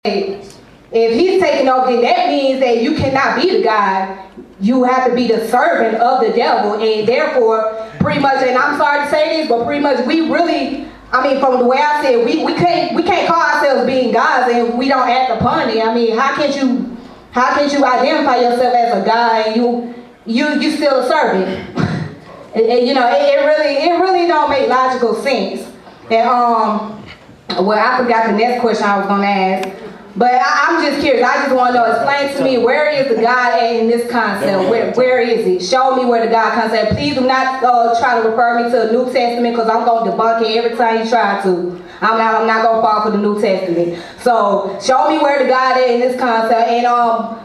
If he's taking over, then that means that you cannot be the God. You have to be the servant of the devil, and therefore, pretty much, and I'm sorry to say this, but pretty much we really, I mean, from the way I said, we can't call ourselves being gods and we don't act upon it. I mean, how can you identify yourself as a God and you still a servant? and, you know, it really don't make logical sense. And well, I forgot the next question I was gonna ask. But I'm just curious. I just want to know, explain to me, where is the God in this concept? Where is it? Show me where the God concept. Please do not try to refer me to the New Testament, because I'm going to debunk it every time you try to. I'm not going to fall for the New Testament. So show me where the God is in this concept. And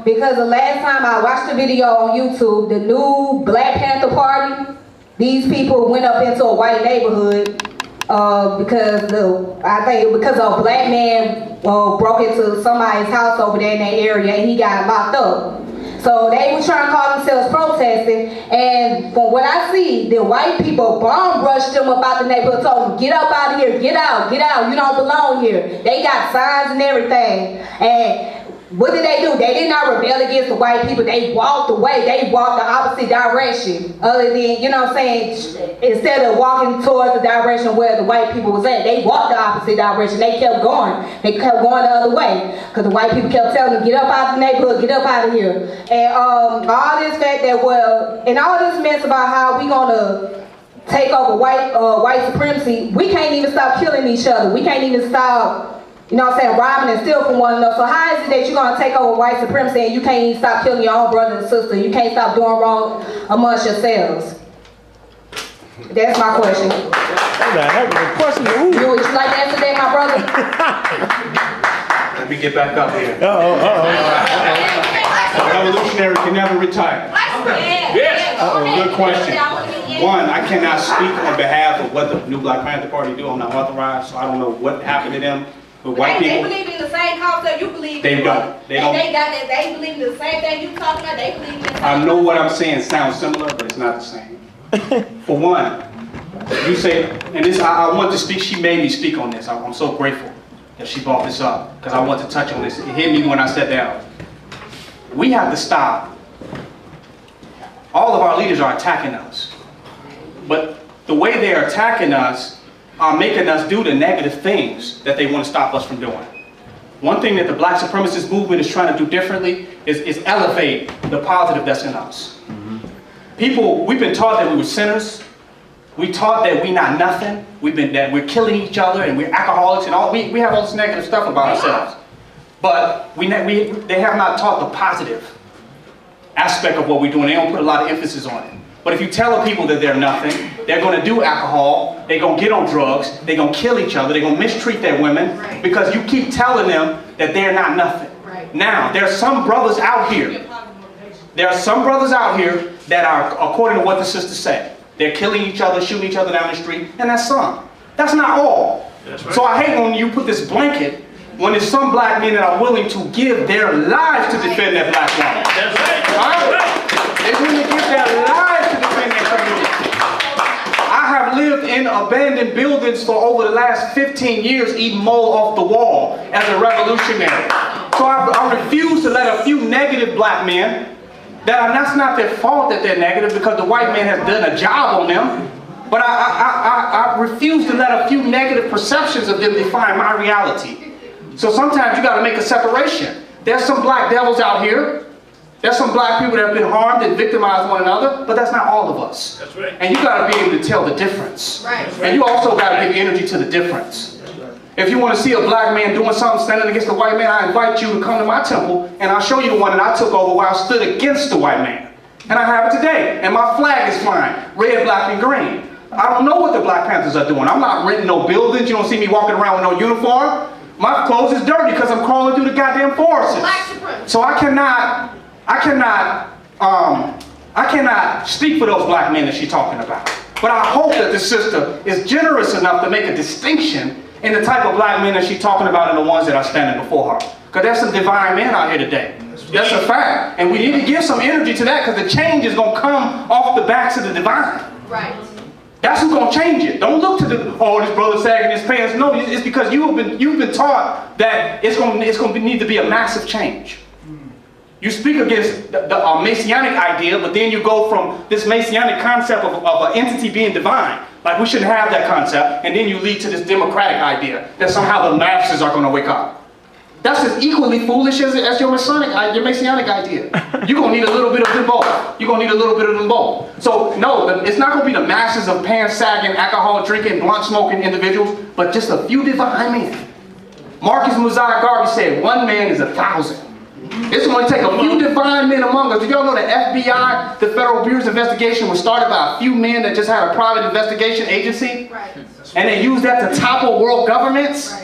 because the last time I watched the video on YouTube, the new Black Panther Party, these people went up into a white neighborhood because a black man broke into somebody's house over there in that area and he got locked up. So they were trying to call themselves protesting, and from what I see, the white people bomb rushed them about the neighborhood, told them, get up out of here, get out, you don't belong here. They got signs and everything. And what did they do? They did not rebel against the white people. They walked away. They walked the opposite direction. Other than, you know what I'm saying, instead of walking towards the direction where the white people was at, they walked the opposite direction. They kept going. They kept going the other way. Because the white people kept telling them, get up out of the neighborhood, get up out of here. And all this fact that, and all this mess about how we gonna take over white supremacy, we can't even stop killing each other. We can't even stop, you know what I'm saying, robbing and stealing from one another. So how is it that you're going to take over white supremacy and you can't even stop killing your own brother and sister? You can't stop doing wrong amongst yourselves? That's my question. Would you like to answer that, my brother? Let me get back up here. A revolutionary can never retire. Yes. Good question. One, I cannot speak on behalf of what the new Black Panther Party do. I'm not authorized, so I don't know what happened to them. But white people, they believe in the same concept you believe in. They don't. They believe in the same thing you talking about. They believe in the same. I know what I'm saying sounds similar, but it's not the same. For one, you say, and this, I want to speak. She made me speak on this. I'm so grateful that she brought this up, because I want to touch on this. It hit me when I sat down. We have to stop. All of our leaders are attacking us, but the way they are attacking us are making us do the negative things that they want to stop us from doing. One thing that the black supremacist movement is trying to do differently is elevate the positive that's in us. People, we've been taught that we were sinners. We taught that we're not nothing. That we're killing each other and we're alcoholics and all. We have all this negative stuff about ourselves. But they have not taught the positive aspect of what we're doing. They don't put a lot of emphasis on it. But if you tell people that they're nothing, they're going to do alcohol, they're going to get on drugs, they're going to kill each other, they're going to mistreat their women, because you keep telling them that they're not nothing. Now, there are some brothers out here. There are some brothers out here that are, according to what the sisters say, they're killing each other, shooting each other down the street, and that's some. That's not all. So I hate when you put this blanket when there's some black men that are willing to give their lives to defend that black woman. They're willing to give their lives to defend their community. I have lived in abandoned buildings for over the last 15 years, eating mold off the wall as a revolutionary. So I refuse to let a few negative black men, that's not their fault that they're negative, because the white man has done a job on them. But I refuse to let a few negative perceptions of them define my reality. So sometimes you got to make a separation. There's some black devils out here. There's some black people that have been harmed and victimized one another, but that's not all of us. That's right. And you got to be able to tell the difference. Right. And you also got to give energy to the difference. If you want to see a black man doing something standing against the white man, I invite you to come to my temple, and I'll show you the one that I took over where I stood against the white man. And I have it today. And my flag is flying, red, black, and green. I don't know what the Black Panthers are doing. I'm not renting no buildings. You don't see me walking around with no uniform. My clothes is dirty because I'm crawling through the goddamn forests. So I cannot speak for those black men that she's talking about. But I hope that the sister is generous enough to make a distinction in the type of black men that she's talking about and the ones that are standing before her. Because there's some divine men out here today. That's a fact. And we need to give some energy to that, because the change is going to come off the backs of the divine. Right. That's who's gonna change it. Don't look to the, oh, this brother sagging his pants. No, it's because you've been taught that it's gonna need to be a massive change. You speak against the Messianic idea, but then you go from this Messianic concept of an entity being divine, like we shouldn't have that concept, and then you lead to this democratic idea that somehow the masses are gonna wake up. That's as equally foolish as your Messianic idea. You're going to need a little bit of them both. You're going to need a little bit of them both. So, no, it's not going to be the masses of pants-sagging, alcohol-drinking, blunt-smoking individuals, but just a few divine men. Marcus Mosiah Garvey said, 1 man is 1,000. It's going to take a few divine men among us. Did y'all know the FBI, the Federal Bureau's investigation, was started by a few men that just had a private investigation agency? Right. And they used that to topple world governments? Right.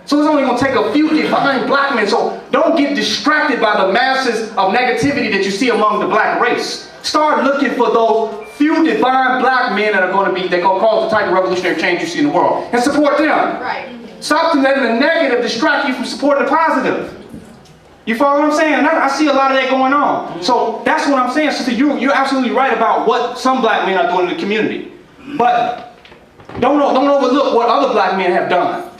So it's only going to take a few divine black men. So don't get distracted by the masses of negativity that you see among the black race. Start looking for those few divine black men that are going to cause the type of revolutionary change you see in the world. And support them. Right. Stop letting the negative distract you from supporting the positive. You follow what I'm saying? And I see a lot of that going on. So that's what I'm saying, sister. You're absolutely right about what some black men are doing in the community. But don't overlook what other black men have done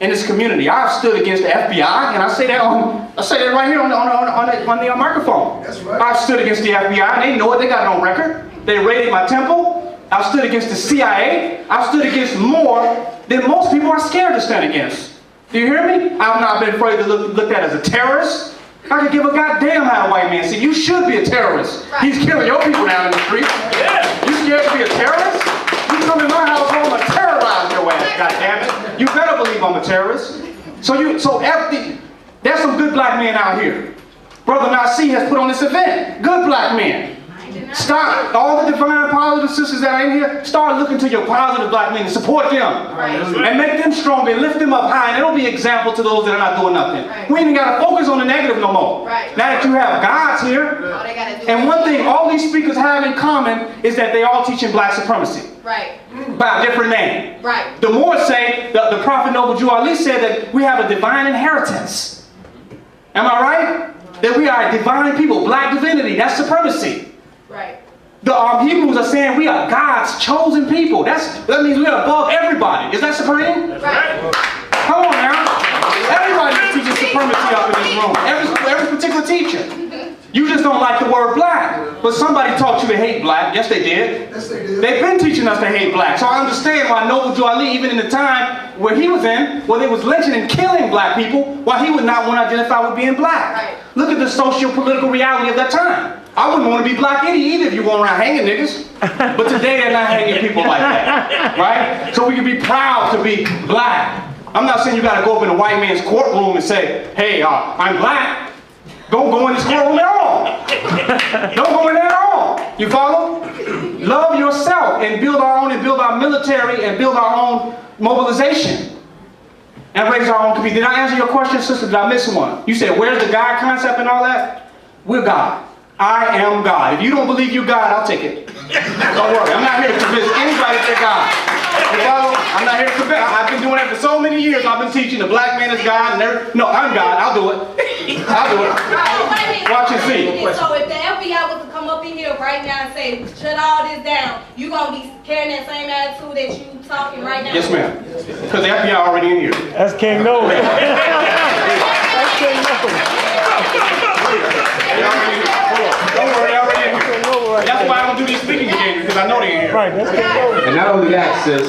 in this community. I've stood against the FBI, and I say that right here on the microphone. That's right. I've stood against the FBI. They know it. They got it on record. They raided my temple. I've stood against the CIA. I've stood against more than most people are scared to stand against. Do you hear me? I've not been afraid to look at as a terrorist. I could give a goddamn how a white man see. You should be a terrorist. Right. He's killing your people down in the street. Yeah. You scared to be a terrorist? You come in my house, I'm gonna terrorize your ass, goddammit. You better believe I'm a terrorist. There's some good black men out here. Brother NASI has put on this event. Good black men. Stop, all the divine positive sisters that are in here, start looking to your positive black men and support them. Right. And make them stronger and lift them up high, and it'll be an example to those that are not doing nothing. Right. We ain't even got to focus on the negative no more. Right. Now that you have God's here, and one thing all these speakers have in common is that they all teaching black supremacy. Right. By a different name. Right. The Moors say, the prophet Noble Jew Ali said that we have a divine inheritance. Am I right? That we are a divine people, black divinity, that's supremacy. Right. The Hebrews are saying we are God's chosen people. That means we are above everybody. Is that supreme? Right. Come on now. Everybody teaches supremacy up in this room. Every particular teacher. You just don't like the word black. But somebody taught you to hate black. Yes, they did. Yes, they did. They've been teaching us to hate black. So I understand why Noble Jew Ali, even in the time where he was in, where they was lynching and killing black people, why he would not want to identify with being black. Right. Look at the socio-political reality of that time. I wouldn't want to be black either if you went around hanging niggas. But today they're not hanging people like that. Right? So we can be proud to be black. I'm not saying you got to go up in a white man's courtroom and say, hey, I'm black. Don't go in this courtroom at all. Don't go in there at all. You follow? Love yourself and build our own and build our military and build our own mobilization. And raise our own community. Did I answer your question, sister? Did I miss one? You said, where's the God concept and all that? We're God. I am God. If you don't believe you're God, I'll take it. Don't worry. I'm not here to convince anybody that they're God. You follow? I'm not here to convince. I've been doing that for so many years. I've been teaching the black man is God. And no, I'm God. I'll do it. I'll do it. Watch and see. So if the FBI was to come up in here right now and say, shut all this down, you going to be carrying that same attitude that you talking right now? Yes, ma'am. Because the FBI already in here. That's King Nolan. That's King Nolan. Don't worry, they're already in here. That's why I don't do these speaking engagements, because I know they're in here. Right, that's King Nolan. And not only that, sis,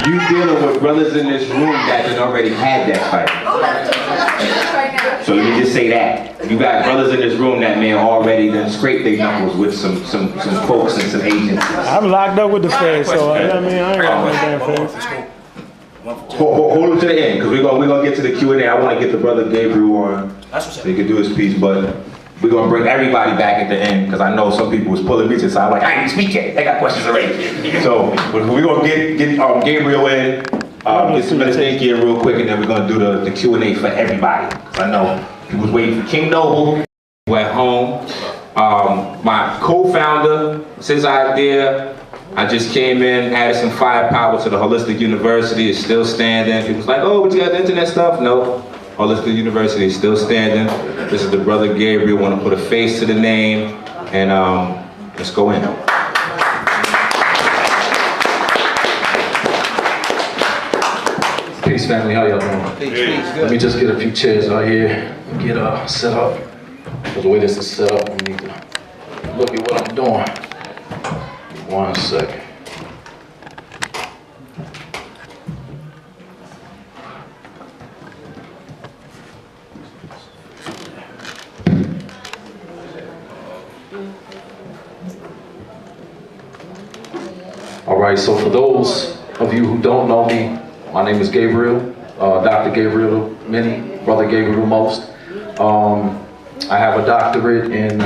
you dealing with brothers in this room that had already had that fight. So let me just say that. You got brothers in this room that may already done scraped their knuckles with some folks and some agents. I'm locked up with the feds, so I ain't got no damn feds. Hold them to the end, because we're gonna get to the Q&A. I want to get the brother Gabriel on so he can do his piece, but we're gonna bring everybody back at the end, because I know some people was pulling me to the side like, I ain't speak yet. They got questions already. So we're gonna get Gabriel in, get some minutes in here real quick, and then we're gonna do the Q&A for everybody. Because I know people was waiting for King Noble. We're at home. My co-founder, it's his idea. I just came in, added some firepower to the Holistic University. It's still standing. People's like, oh, but you got the internet stuff? No. Holistic University is still standing. This is the brother Gabriel. Want to put a face to the name, and let's go in. family, how y'all doing? Peace, Let me just get a few chairs out here and get set up. Because the way this is set up, I need to look at what I'm doing. 1 second. All right, so for those of you who don't know me, my name is Gabriel, Dr. Gabriel to many, Brother Gabriel to most. I have a doctorate in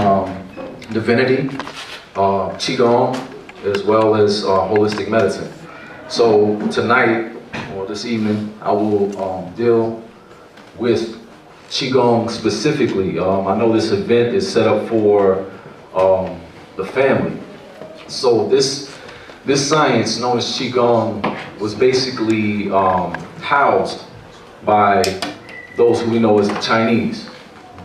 divinity, Qigong, as well as holistic medicine. So tonight, or this evening, I will deal with Qigong specifically. I know this event is set up for the family. So this science known as Qigong was basically housed by those who we know as the Chinese.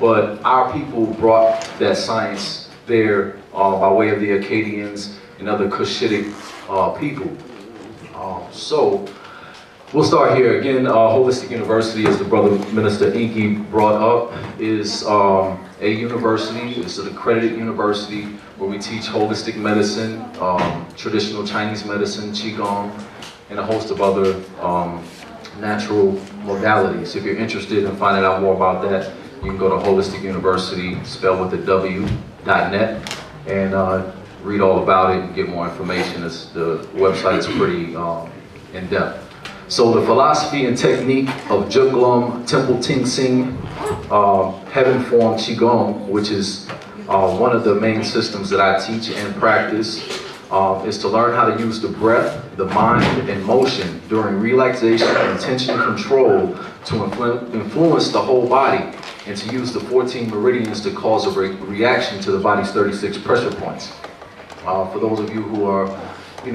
But our people brought that science there by way of the Akkadians and other Cushitic people. So we'll start here. Again, Holistic University, as the brother Minister Inky brought up, is a university. It's an accredited university where we teach holistic medicine, traditional Chinese medicine, Qigong, and a host of other natural modalities. If you're interested in finding out more about that, you can go to Holistic University, spelled with a W.net, and read all about it and get more information. The website is pretty in-depth. So the philosophy and technique of Juglum Temple Ting Sing, Heaven Form Qigong, which is one of the main systems that I teach and practice, is to learn how to use the breath, the mind, and motion during relaxation and tension control to influence the whole body, and to use the 14 meridians to cause a reaction to the body's 36 pressure points. For those of you who are,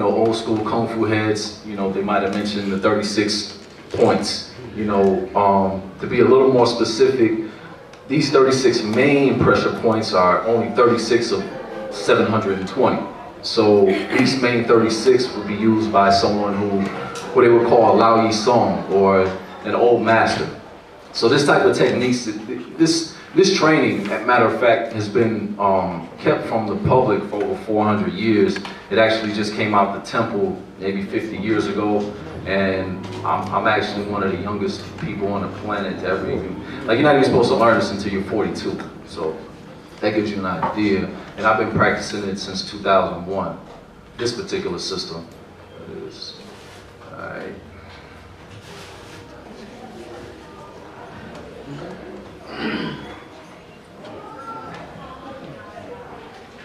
old school Kung Fu heads, they might have mentioned the 36 points. To be a little more specific, these 36 main pressure points are only 36 of 720. So these main 36 would be used by someone who they would call a Lao Yi Song, or an old master. So this type of techniques, this training, as a matter of fact, has been kept from the public for over 400 years. It actually just came out the temple maybe 50 years ago, and I'm actually one of the youngest people on the planet to ever even, you're not even supposed to learn this until you're 42. So that gives you an idea. And I've been practicing it since 2001. This particular system is, all right.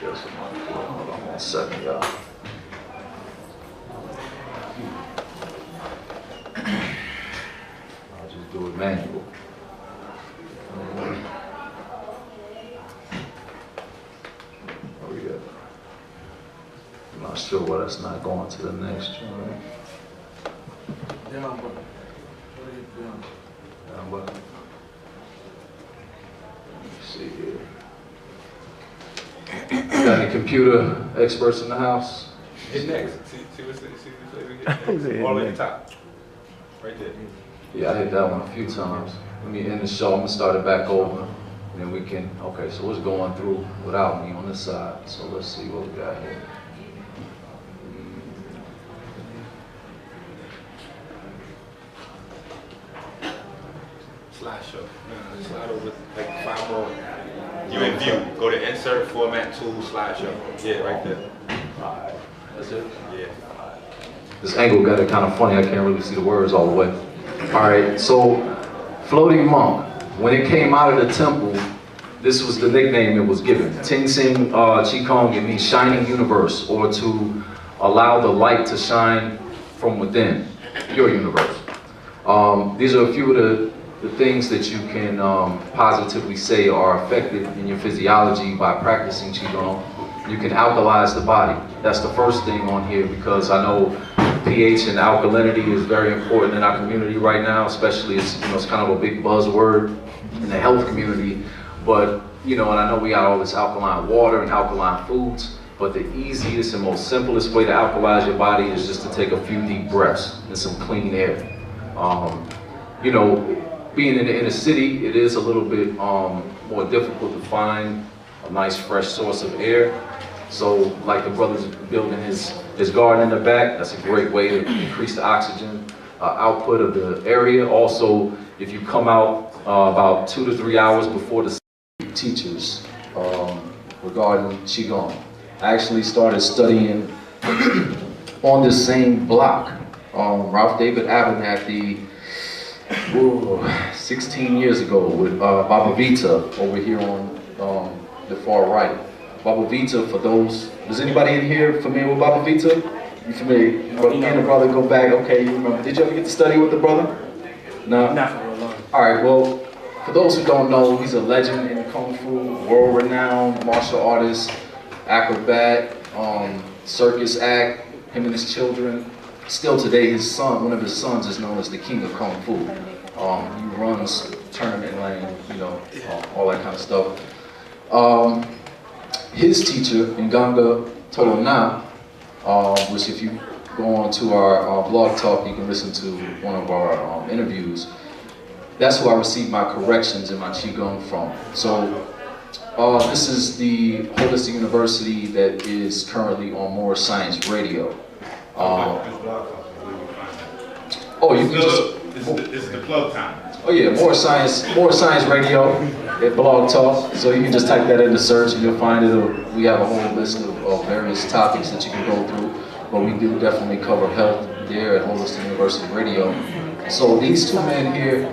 Hold on 1 second, y'all. I'll just do it manual. There we go. I'm not sure why that's not going to the next one. Down, what are you doing? Down, what? Let me see here. Got any computer experts in the house? Hit next. See what's all the way at the top. Right there. Yeah, I hit that one a few times. Let me end the show. I'm gonna start it back over, and then we can. Okay, so what's going through without me on this side? So let's see what we got here. Slideshow. Slide over like 5 more. You in view. Go to insert, format, tools, slideshow. Yeah, right there. Alright, that's it? Yeah. This angle got it kind of funny. I can't really see the words all the way. Alright, so floating monk. When it came out of the temple, this was the nickname it was given. Ting Sing Qigong, it means shining universe, or to allow the light to shine from within your universe. These are a few of the things that you can positively say are effective in your physiology by practicing Qigong. You can alkalize the body. That's the first thing on here, because I know pH and alkalinity is very important in our community right now, especially it's kind of a big buzzword in the health community. But and I know we got all this alkaline water and alkaline foods, but the easiest and most simplest way to alkalize your body is just to take a few deep breaths and some clean air. you know, being in the inner city, it is a little bit more difficult to find a nice fresh source of air. So like the brother's building his garden in the back, that's a great way to increase the oxygen output of the area. Also, if you come out about 2 to 3 hours before the teachers regarding Qigong. I actually started studying on this same block, Ralph David Abernathy, 16 years ago with Baba Vita over here on the far right. Baba Vita, for those, is anybody in here familiar with Baba Vita? You familiar? Me and the brother go back, okay, you remember. Did you ever get to study with the brother? No? Not for real long. All right, well, for those who don't know, he's a legend in Kung Fu, world-renowned martial artist, acrobat, circus act, him and his children. Still today, his son, one of his sons is known as the King of Kung Fu. He runs tournament lane, you know, all that kind of stuff. His teacher, Nganga Tolona, which if you go on to our blog talk, you can listen to one of our interviews. That's who I received my corrections in my Qigong from. So this is the Holistic University that is currently on More Science Radio. Oh, you can just... This is the plug time. Oh yeah, More Science Radio at Blog Talk. So you can just type that into search and you'll find it. We have a whole list of various topics that you can go through. But we do definitely cover health there at Holistic University Radio. So these two men here,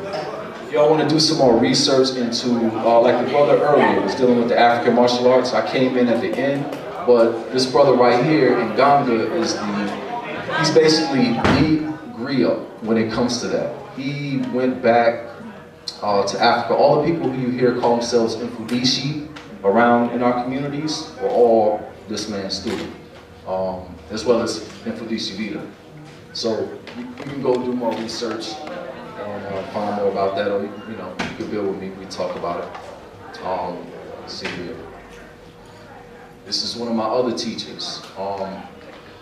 y'all want to do some more research into, like the brother earlier was dealing with the African martial arts. I came in at the end, but this brother right here, Nganga, he's basically the griot when it comes to that. He went back to Africa. All the people who you hear call themselves Mfudishi around in our communities were all this man's student, as well as Mfudishi Vita. So you can go do more research and find more about that, or you know, you can build with me. We talk about it. Let's see here. This is one of my other teachers.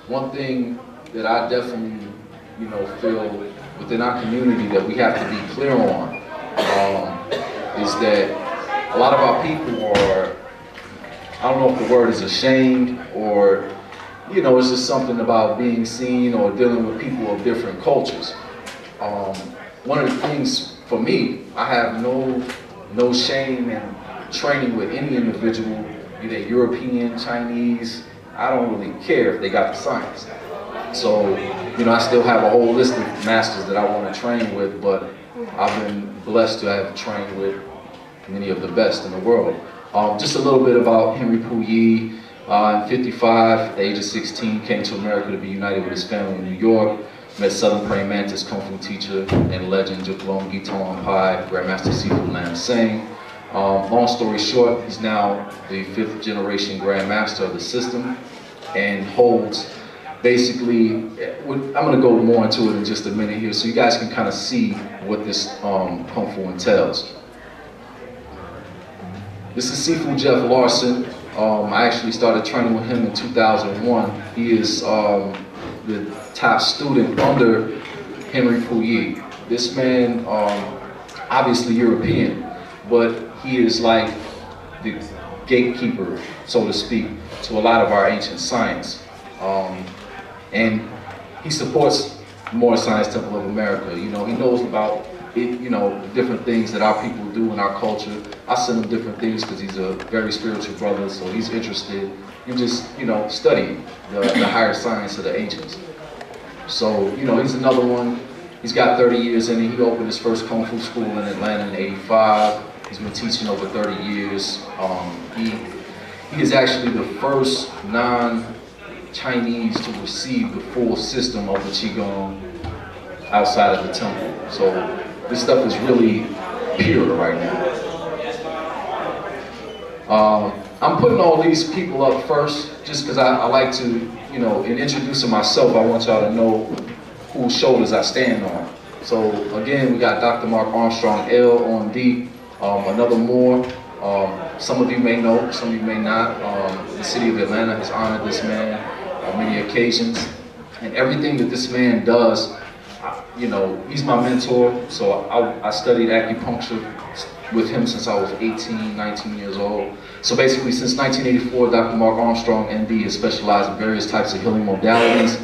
One thing that I definitely, you know, feel within our community that we have to be clear on is that a lot of our people are, I don't know if the word is ashamed or, you know, it's just something about being seen or dealing with people of different cultures. One of the things for me, I have no shame in training with any individual, be they European, Chinese. I don't really care if they got the science. So, you know, I still have a whole list of masters that I want to train with, but I've been blessed to have trained with many of the best in the world. Just a little bit about Henry Puyi. In 55, at the age of 16, came to America to be united with his family in New York. Met Southern Praying Mantis Kung Fu teacher and legend Juklong Giton Pai, Grandmaster Sifu Lam Sing. Long story short, he's now the 5th generation Grandmaster of the system and holds basically, I'm going to go more into it in just a minute here so you guys can kind of see what this Kung Fu entails. This is Sifu Jeff Larson. I actually started training with him in 2001. He is the top student under Henry Puyi. This man, obviously European, but he is like the gatekeeper, so to speak, to a lot of our ancient science. And he supports More Science Temple of America. You know, he knows about it, you know, different things that our people do in our culture. I send him different things because he's a very spiritual brother, so he's interested in just, you know, studying the higher science of the ancients. So, you know, he's another one. He's got 30 years in it. He opened his first Kung Fu school in Atlanta in '85. He's been teaching over 30 years. He is actually the first non-Chinese to receive the full system of the Qigong outside of the temple. So this stuff is really pure right now. I'm putting all these people up first just because I like to, you know, in introducing myself, I want y'all to know whose shoulders I stand on. So again, we got Dr. Mark Armstrong, L.O.M.D., another Moore. Some of you may know, some of you may not. The city of Atlanta has honored this man on many occasions. And everything that this man does, you know, he's my mentor. So I studied acupuncture with him since I was 18, 19 years old. So basically, since 1984, Dr. Mark Armstrong, MD, has specialized in various types of healing modalities,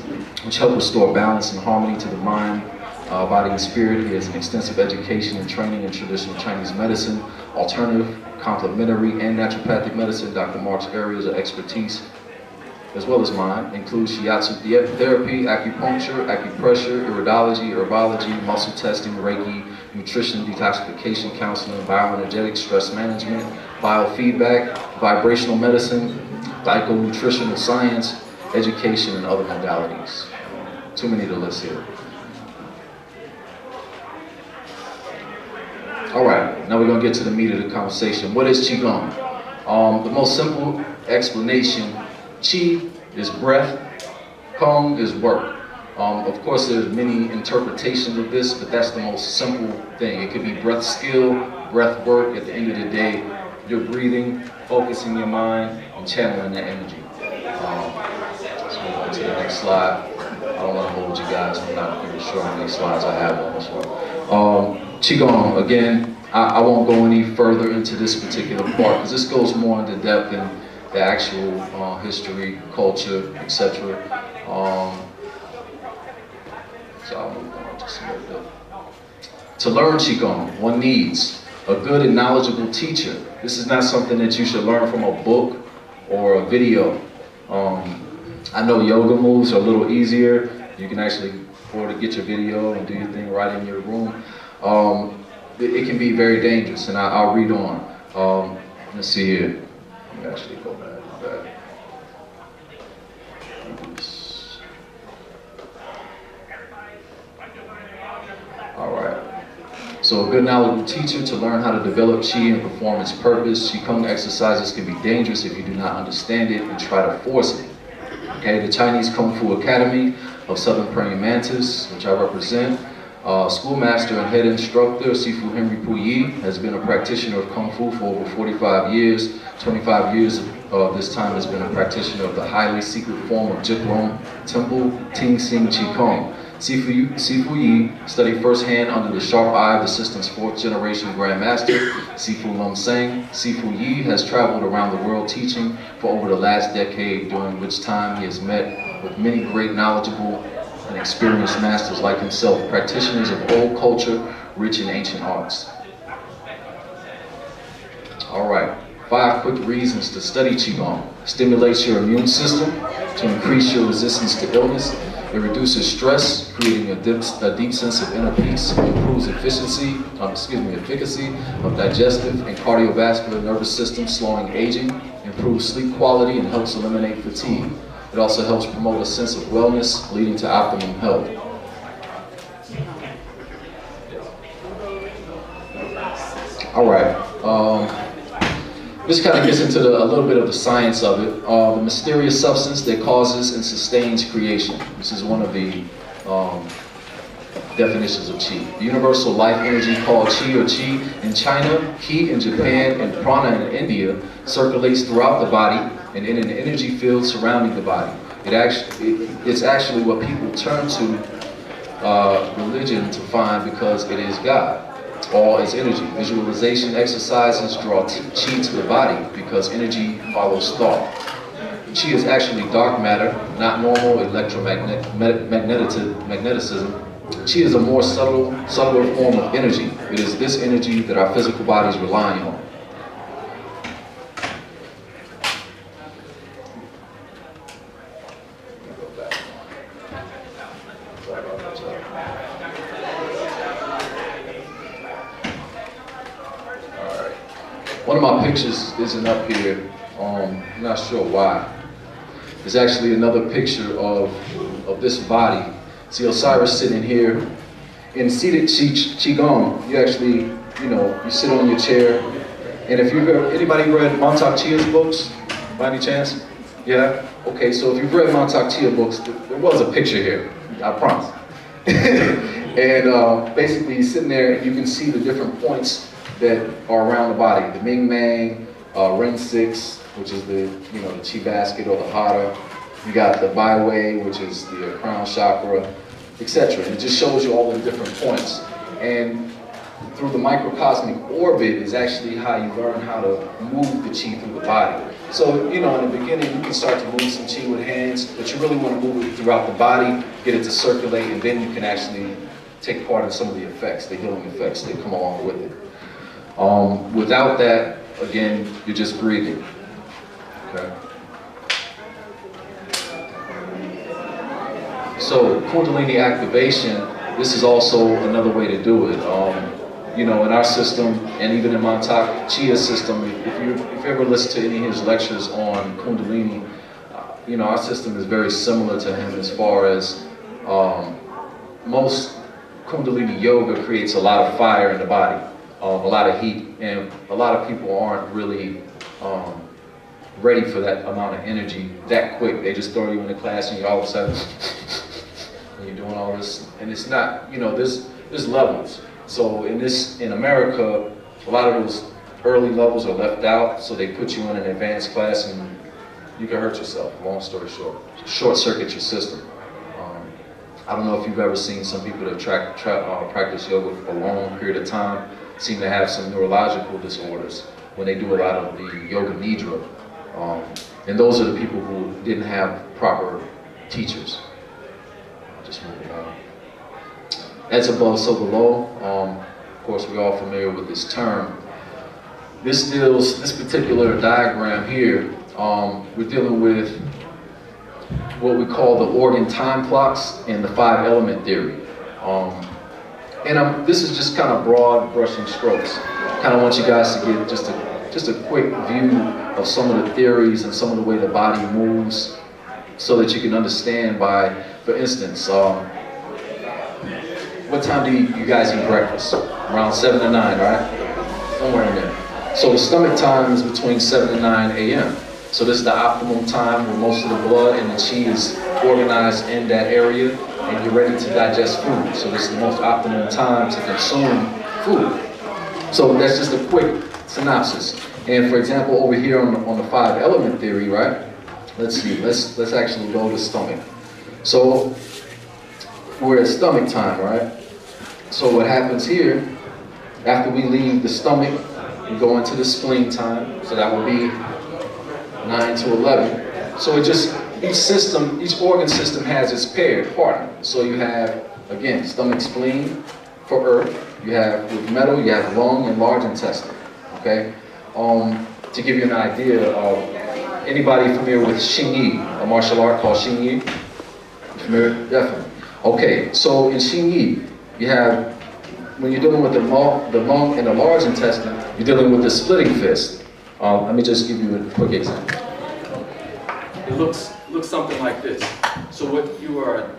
which help restore balance and harmony to the mind, body, and spirit. He has an extensive education and training in traditional Chinese medicine, alternative, complementary, and naturopathic medicine. Dr. Mark's areas of expertise, as well as mine, include shiatsu therapy, acupuncture, acupressure, iridology, herbology, muscle testing, Reiki, nutrition, detoxification counseling, bioenergetics, stress management, biofeedback, vibrational medicine, psychonutritional science, education, and other modalities. Too many to list here. All right, now we're gonna get to the meat of the conversation. What is Qigong? The most simple explanation, Qi is breath, Gong is work. Of course, there's many interpretations of this, but that's the most simple thing. It could be breath skill, breath work. At the end of the day, you're breathing, focusing your mind, and channeling that energy. Let's move on to the next slide. I don't want to hold you guys. I'm not even sure how many slides I have on this one. Qigong, again, I won't go any further into this particular part because this goes more into depth in the actual history, culture, etc. So I'll move on just a little bit. To learn Qigong, one needs a good and knowledgeable teacher. This is not something that you should learn from a book or a video. I know yoga moves are a little easier. You can actually afford to get your video and do your thing right in your room. It can be very dangerous, and I'll read on. Let's see here. Let me actually go back. All right. So a good knowledgeable teacher to learn how to develop Qi and perform its purpose. Qigong exercises can be dangerous if you do not understand it and try to force it. Okay, the Chinese Kung Fu Academy of Southern Praying Mantis, which I represent, schoolmaster and head instructor Sifu Henry Puyi has been a practitioner of Kung Fu for over 45 years. 25 years of this time has been a practitioner of the highly secret form of Jigron Temple Ting Sing Chi Kung. Sifu Yi studied firsthand under the sharp eye of the system's 4th generation Grandmaster, Sifu Lum Seng. Sifu Yi has traveled around the world teaching for over the last decade, during which time he has met with many great knowledgeable and experienced masters like himself, practitioners of old culture, rich in ancient arts. All right, 5 quick reasons to study Qigong. Stimulates your immune system to increase your resistance to illness. It reduces stress, creating a deep sense of inner peace. Improves efficacy of digestive and cardiovascular nervous system, slowing aging. Improves sleep quality and helps eliminate fatigue. It also helps promote a sense of wellness, leading to optimum health. All right. This kind of gets into a little bit of the science of it. The mysterious substance that causes and sustains creation. This is one of the definitions of Qi. The universal life energy called Qi or Qi in China, Qi in Japan, and Prana in India circulates throughout the body and in an energy field surrounding the body. It's actually what people turn to religion to find because it is God. All is energy. Visualization exercises draw Qi to the body because energy follows thought. Qi is actually dark matter, not normal electromagnetism. Qi is a more subtler form of energy. It is this energy that our physical bodies rely on. One of my pictures isn't up here. I'm not sure why. It's actually another picture of this body. See Osiris sitting here. In seated Qigong, you actually, you sit on your chair. And if you've ever, anybody read Montauk Chia's books, by any chance? Yeah? Okay, so if you've read Montauk Chia books, there was a picture here, I promise. And basically, you're sitting there and you can see the different points that are around the body. The Ming Mang, Ren 6, which is the Qi basket or the Hara. You got the Bai Wei, which is the crown chakra. etc. And it just shows you all the different points. And through the microcosmic orbit is actually how you learn how to move the chi through the body. So, you know, in the beginning, you can start to move some chi with hands, but you really want to move it throughout the body, get it to circulate, and then you can actually take part in some of the effects, the healing effects that come along with it. Without that, again, you're just breathing. Okay. So, Kundalini activation, this is also another way to do it. You know, in our system, and even in Montauk Chia's system, if you ever listen to any of his lectures on Kundalini, you know, our system is very similar to him as far as most Kundalini yoga creates a lot of fire in the body, a lot of heat, and a lot of people aren't really ready for that amount of energy that quick. They just throw you in the class and you all of a sudden, and you're doing all this, and it's not, you know, there's levels. So in America, a lot of those early levels are left out, so they put you in an advanced class and you can hurt yourself, long story short. Short circuit your system. I don't know if you've ever seen some people that practice yoga for a long period of time seem to have some neurological disorders when they do a lot of the yoga nidra. And those are the people who didn't have proper teachers. Just moving on. As above, so below. Of course, we're all familiar with this term. This particular diagram here, we're dealing with what we call the organ time clocks and the 5-element theory. This is just kind of broad brushing strokes. Kind of want you guys to get just a quick view of some of the theories and some of the way the body moves so that you can understand by, for instance, what time do you guys eat breakfast? Around 7 to 9, right? Somewhere in there. So the stomach time is between 7 and 9 a.m. So this is the optimum time where most of the blood and the chi is organized in that area and you're ready to digest food. So this is the most optimum time to consume food. So that's just a quick synopsis. And for example, over here on the 5-element theory, right? Let's see, let's actually go to stomach. So we're at stomach time, right? So what happens here, after we leave the stomach, we go into the spleen time. So that will be 9 to 11. So it just, each organ system has its paired partner. So you have, again, stomach, spleen for earth. You have, with metal, you have lung and large intestine, okay? To give you an idea of, anybody familiar with Xingyi, a martial art called Xingyi? Familiar? Definitely. Okay, so in Xingyi, you have, when you're dealing with the lung and the large intestine, you're dealing with the splitting fist. Let me just give you a quick example. It looks something like this. So what you are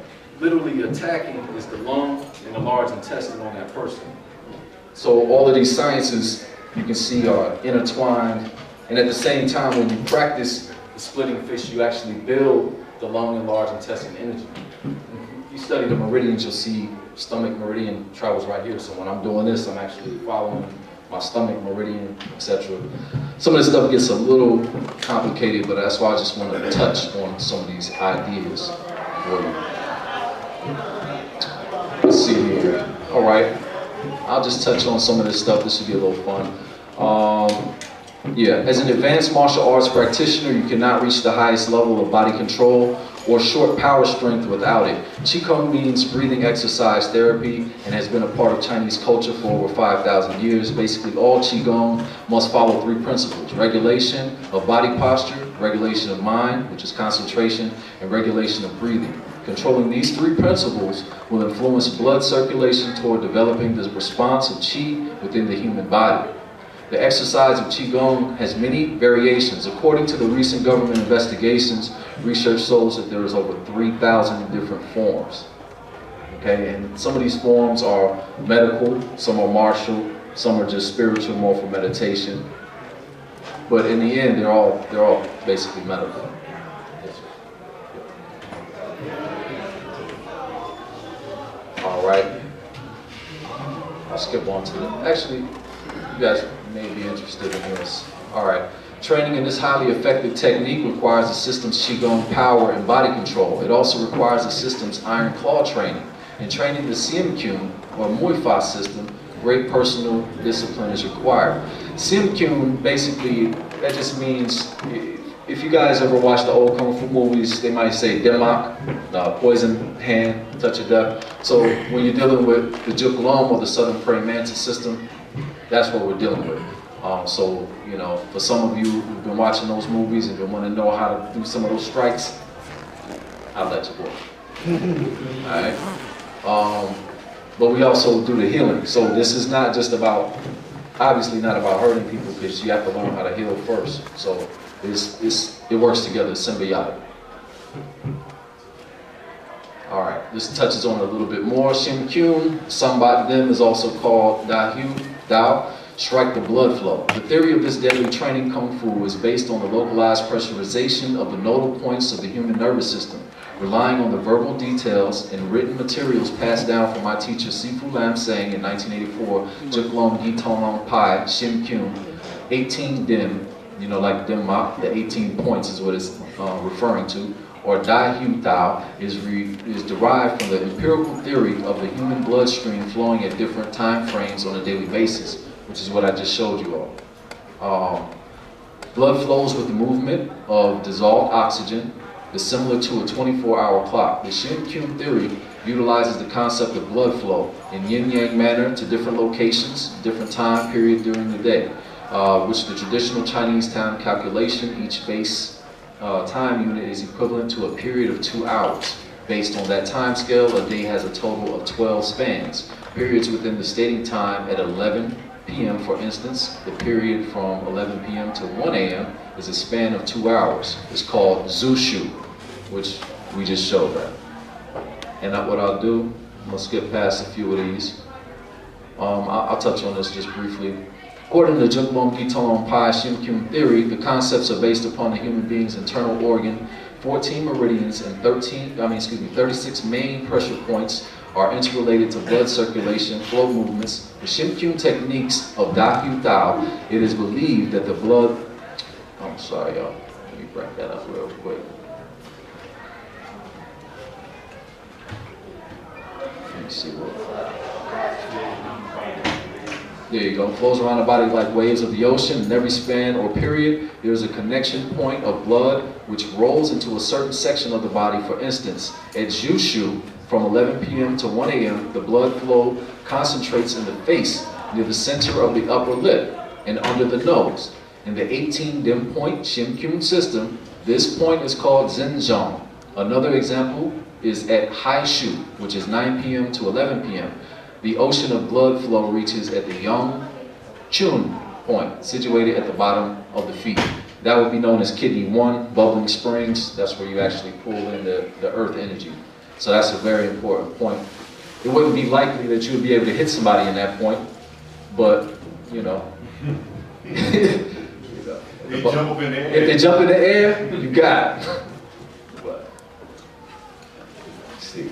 literally attacking is the lung and the large intestine on that person. So all of these sciences you can see are intertwined, and at the same time when you practice the splitting fist, you actually build the lung and large intestine energy. If you study the meridians, you'll see stomach meridian travels right here. So when I'm doing this, I'm actually following my stomach meridian, etc. Some of this stuff gets a little complicated, but that's why I just want to touch on some of these ideas for you. Let's see here. All right, I'll just touch on some of this stuff. This should be a little fun. Yeah, as an advanced martial arts practitioner, you cannot reach the highest level of body control or short power strength without it. Qigong means breathing exercise therapy and has been a part of Chinese culture for over 5,000 years. Basically, all Qigong must follow 3 principles: regulation of body posture, regulation of mind, which is concentration, and regulation of breathing. Controlling these 3 principles will influence blood circulation toward developing the response of Qi within the human body. The exercise of Qigong has many variations. According to the recent government investigations, research shows that there is over 3,000 different forms. Okay, and some of these forms are medical, some are martial, some are just spiritual, more for meditation. But in the end, they're all basically medical. All right. I'll skip on to the, actually, you guys may be interested in this. All right. Training in this highly effective technique requires the system's Qigong power and body control. It also requires the system's iron claw training. In training the Siemkyun, or Muay Thai system, great personal discipline is required. Siemkyun, basically, that just means, if you guys ever watch the old Kung Fu movies, they might say Demak, poison hand, touch of death. So when you're dealing with the Juk Lom, or the Southern Praying Mantis system, that's what we're dealing with. So, you know, for some of you who've been watching those movies and you want to know how to do some of those strikes, I'll let you go. Alright? But we also do the healing. So this is not just about, obviously not about hurting people, because you have to learn how to heal first. So it works together, it's symbiotic. Alright, this touches on it a little bit more. Shim-kyun, Sambat Dim, is also called Dao, strike the blood flow. The theory of this deadly training Kung Fu is based on the localized pressurization of the nodal points of the human nervous system, relying on the verbal details and written materials passed down from my teacher Sifu Lam Sang in 1984, Juk Lom Gi Tong Long Pai, Shim Kyun, 18 Dim, you know, like Dim Mak, the 18 points is what it's referring to, or Dai Hu Tao is derived from the empirical theory of the human bloodstream flowing at different time frames on a daily basis, which is what I just showed you all. Blood flows with the movement of dissolved oxygen, is similar to a 24-hour clock. The Shin-Kyun theory utilizes the concept of blood flow in yin-yang manner to different locations, different time period during the day, which the traditional Chinese time calculation, each base time unit is equivalent to a period of 2 hours. Based on that time scale, a day has a total of 12 spans. Periods within the stating time at 11 p.m. for instance, the period from 11 p.m. to 1 a.m. is a span of 2 hours. It's called Zushu, which we just showed that. And what I'll do, I'm gonna skip past a few of these. I'll touch on this just briefly. According to Juk Lom Gi Tong Pai Shim-Kyun theory, the concepts are based upon the human being's internal organ. 14 meridians and 36 main pressure points are interrelated to blood circulation, flow movements. The Shim-Kyun techniques of Da Hu Tao, it is believed that the blood, I'm sorry y'all, let me break that up real quick. Let me see what. There you go. Flows around the body like waves of the ocean. In every span or period, there is a connection point of blood which rolls into a certain section of the body. For instance, at Jushu, from 11 p.m. to 1 a.m., the blood flow concentrates in the face, near the center of the upper lip, and under the nose. In the 18 dim point Shim-Kyun system, this point is called Zhenjiang. Another example is at Haishu, which is 9 p.m. to 11 p.m. The ocean of blood flow reaches at the Yang Chun point, situated at the bottom of the feet. That would be known as kidney 1, bubbling springs. That's where you actually pull in the earth energy. So that's a very important point. It wouldn't be likely that you would be able to hit somebody in that point, but, you know. If they jump in the air, you got it. But, let's see.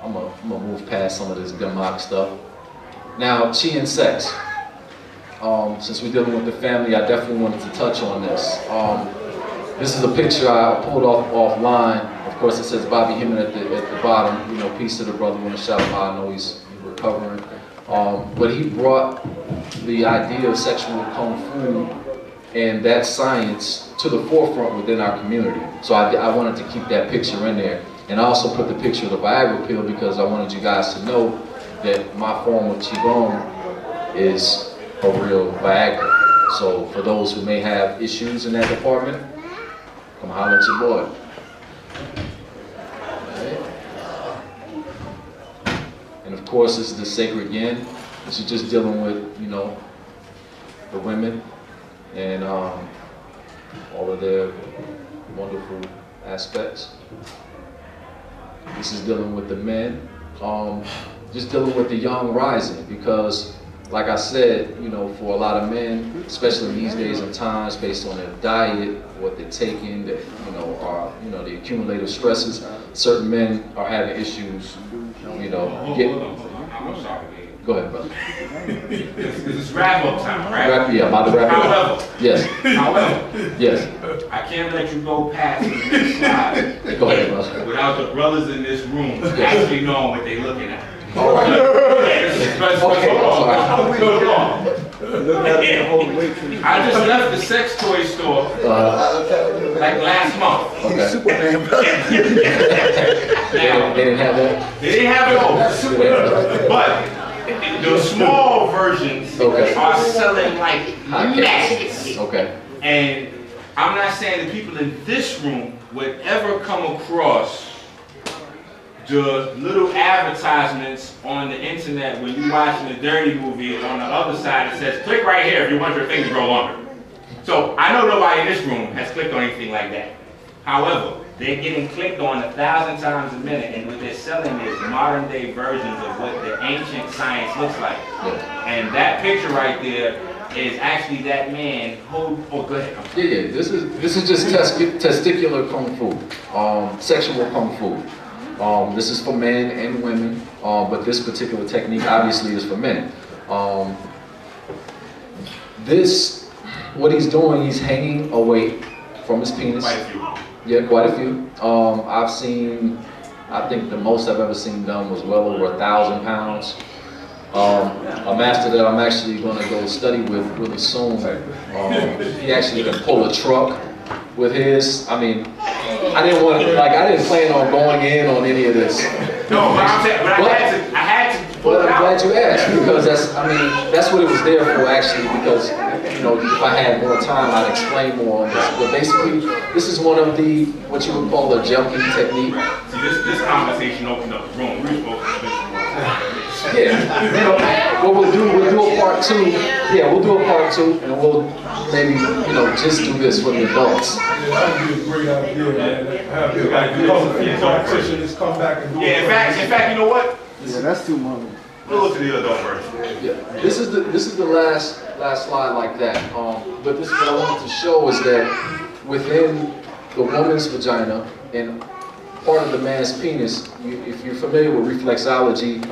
I'm gonna move past some of this Gamak stuff. Now, chi and sex. Since we're dealing with the family, I definitely wanted to touch on this. This is a picture I pulled offline. Of course, it says Bobby Hemming at the bottom. You know, peace to the brother. Want to shout him out. I know he's recovering. But he brought the idea of sexual kung fu and that science to the forefront within our community. So I wanted to keep that picture in there. And I also put the picture of the Viagra pill because I wanted you guys to know that my form of Qigong is a real Viagra. So for those who may have issues in that department, come holler at your boy. Right. And of course, this is the sacred yin. This is just dealing with, you know, the women and all of their wonderful aspects. This is dealing with the men, just dealing with the young rising, because like I said, you know, for a lot of men, especially in these days and times, based on their diet, what they're taking, that, you know, are, you know, the accumulative stresses, certain men are having issues, you know, Go ahead, brother. This is wrap-up time, right? Yeah, about to wrap it up. However, Yes, I can't let you go past the next slide go ahead, brother. without the brothers in this room actually knowing what they're looking at. All right. Okay, hold on. Look at it the whole way. I just left the sex toy store like last month. Okay. Superman. Now, They didn't have that? they didn't have it all, but the small versions are selling like masses. Okay. And I'm not saying the people in this room would ever come across the little advertisements on the internet when you're watching a dirty movie, on the other side it says, click right here if you want your finger to grow longer. So I know nobody in this room has clicked on anything like that. However, they're getting clicked on 1,000 times a minute, and what they're selling is modern day versions of what the ancient science looks like. And that picture right there is actually that man who, oh go ahead. Yeah, this is just testicular kung fu, sexual kung fu. This is for men and women, but this particular technique obviously is for men. What he's doing, he's hanging a weight from his penis. Quite a few. Yeah, quite a few. I've seen, I think the most I've ever seen done was well over 1,000 pounds. A master that I'm actually going to go study with really soon, he actually can pull a truck with his. I mean, I didn't plan on going in on any of this. No, but I'm saying, I had to pull But it I'm out. glad you asked, because that's what it was there for actually, because, you know, if I had more time, I'd explain more on this. But basically, this is one of the, what you would call a jumping technique. See, this conversation opened up the room. We're supposed to do this. Yeah, you know, what we'll do a part two. Yeah, we'll do a part two, and we'll maybe, you know, just do this for the adults. That'd be a great idea, man. Have the practitioners come back and do it. Yeah, in fact, you know what? Yeah, that's too much. We'll look at the adult version. Yeah, this is the last slide like that. But this what I wanted to show is that within the woman's vagina and part of the man's penis, if you're familiar with reflexology,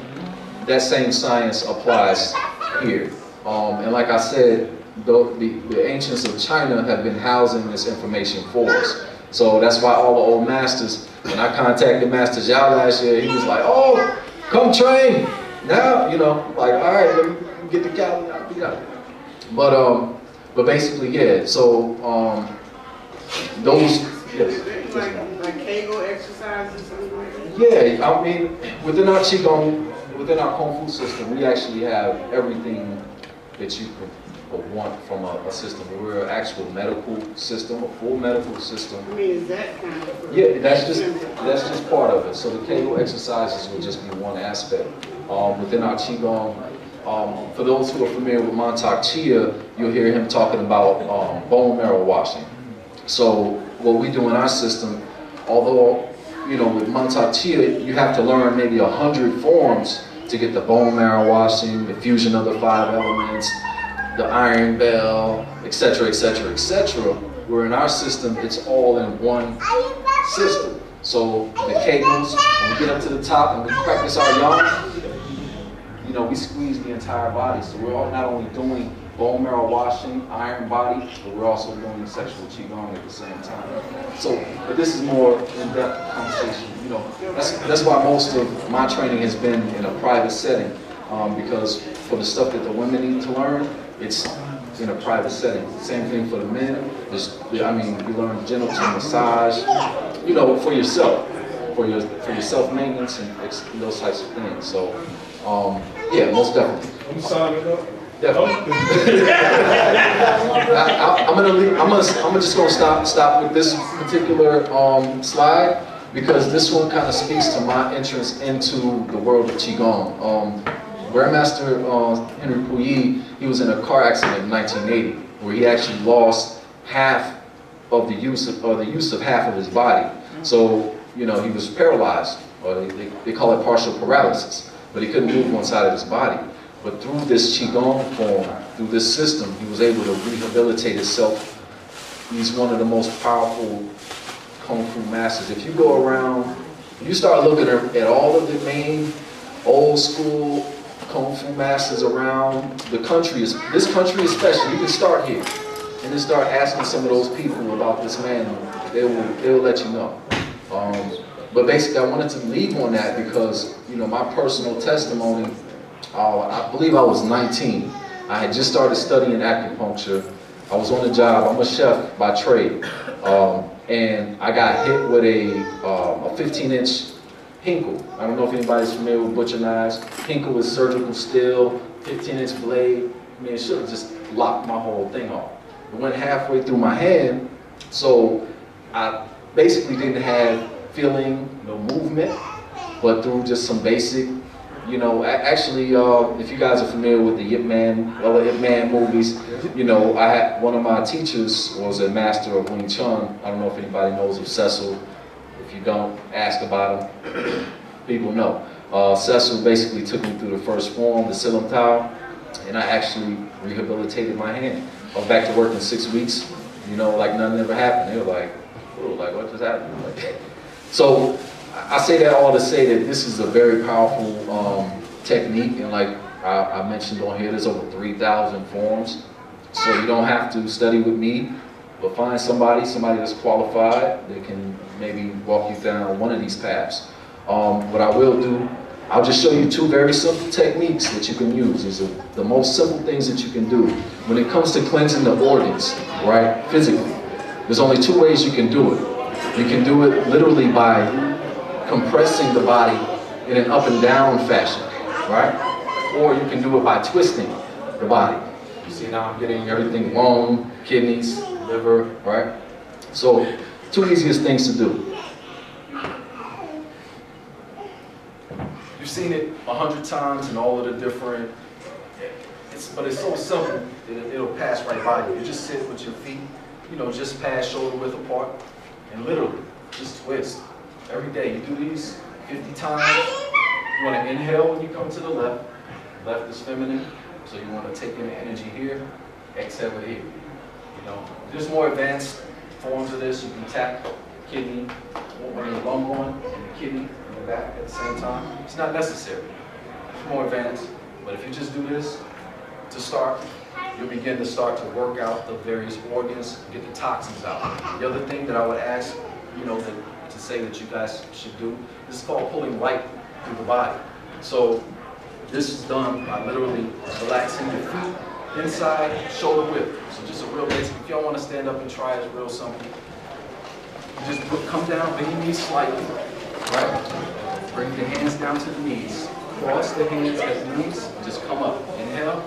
that same science applies here. And like I said, the ancients of China have been housing this information for us. So that's why all the old masters, when I contacted Master Zhao last year, he was like, oh, come train. Now, you know, like, all right, let me get the calorie out, we got it. But basically, yeah, so those, yes. Like Kegel exercises or something like that? Yeah, I mean, within our Qigong, within our Kung Fu system, we actually have everything that you could want from a system. We're an actual medical system, a full medical system. I mean, is that kind of? Yeah, that's just part of it. So the Kegel exercises will just be one aspect. Within our Qigong, for those who are familiar with Montauk Chia, you'll hear him talking about bone marrow washing. So what we do in our system, although, you know, with Montauk Chia, you have to learn maybe 100 forms to get the bone marrow washing, the fusion of the 5 elements, the iron bell, etc., etc., etc. Where in our system, it's all in one system. So the Kegels, when we get up to the top and we practice our yang, you know, we squeeze the entire body. So we're all not only doing bone marrow washing, iron body, but we're also doing sexual qigong at the same time. So, but this is more in-depth conversation. You know, that's why most of my training has been in a private setting, because for the stuff that the women need to learn, it's in a private setting. Same thing for the men. I mean, you learn genital massage, you know, for yourself, for your self-maintenance and those types of things. So, yeah, most definitely. I'm signing up. Definitely. I'm just gonna stop with this particular slide, because this one kind of speaks to my entrance into the world of Qigong. Grandmaster Henry Puyi, he was in a car accident in 1980 where he actually lost half of the use of half of his body. So, you know, he was paralyzed, or they call it partial paralysis, but he couldn't move one side of his body. But through this Qigong form, through this system, he was able to rehabilitate himself. He's one of the most powerful Kung Fu masters. If you go around, you start looking at all of the main old school Kung Fu masters around the country, this country especially. You can start here and then start asking some of those people about this man. They will let you know. But basically, I wanted to leave on that because, you know, my personal testimony, I believe I was 19. I had just started studying acupuncture. I was on the job. I'm a chef by trade. And I got hit with a 15-inch hinkle. I don't know if anybody's familiar with butcher knives. Hinkle is surgical steel, 15-inch blade. I mean, it should have just locked my whole thing off. It went halfway through my hand, so I basically didn't have feeling, no movement, but through just some basic, you know, actually, if you guys are familiar with the Ip Man movies, you know, I had one of my teachers was a master of Wing Chun. I don't know if anybody knows of Cecil. If you don't, ask about him. People know. Cecil basically took me through the first form, the Silam Tao, and I actually rehabilitated my hand. I was back to work in 6 weeks, you know, like nothing ever happened. They were like, oh, like what just happened? Like, so I say that all to say that this is a very powerful technique, and like I mentioned on here, there's over 3,000 forms. So you don't have to study with me, but find somebody that's qualified that can maybe walk you down one of these paths. What I will do, I'll just show you 2 very simple techniques that you can use. These are the most simple things that you can do. When it comes to cleansing the organs, right, physically, there's only 2 ways you can do it. You can do it literally by compressing the body in an up and down fashion, right? Or you can do it by twisting the body. You see now I'm getting everything lung, kidneys, liver, right? So, 2 easiest things to do. You've seen it 100 times in all of the different, but it's so simple, it'll pass right by you. You just sit with your feet, you know, just past shoulder width apart, and literally, just twist. Every day, you do these 50 times. You want to inhale when you come to the left. Left is feminine, so you want to take in the energy here, exhale it here. You know, there's more advanced forms of this. You can tap kidney, one in the lung one, and the kidney in the back at the same time. It's not necessary. It's more advanced, but if you just do this to start, you'll begin to start to work out the various organs, get the toxins out. The other thing that I would ask, you know, to say that you guys should do, this is called pulling light through the body. So this is done by literally relaxing your feet inside, shoulder width. So just a real basic, if you don't want to stand up and try it, it's real simple. You just come down, bend your knees slightly, right? Bring the hands down to the knees. Cross the hands at the knees, just come up. Inhale.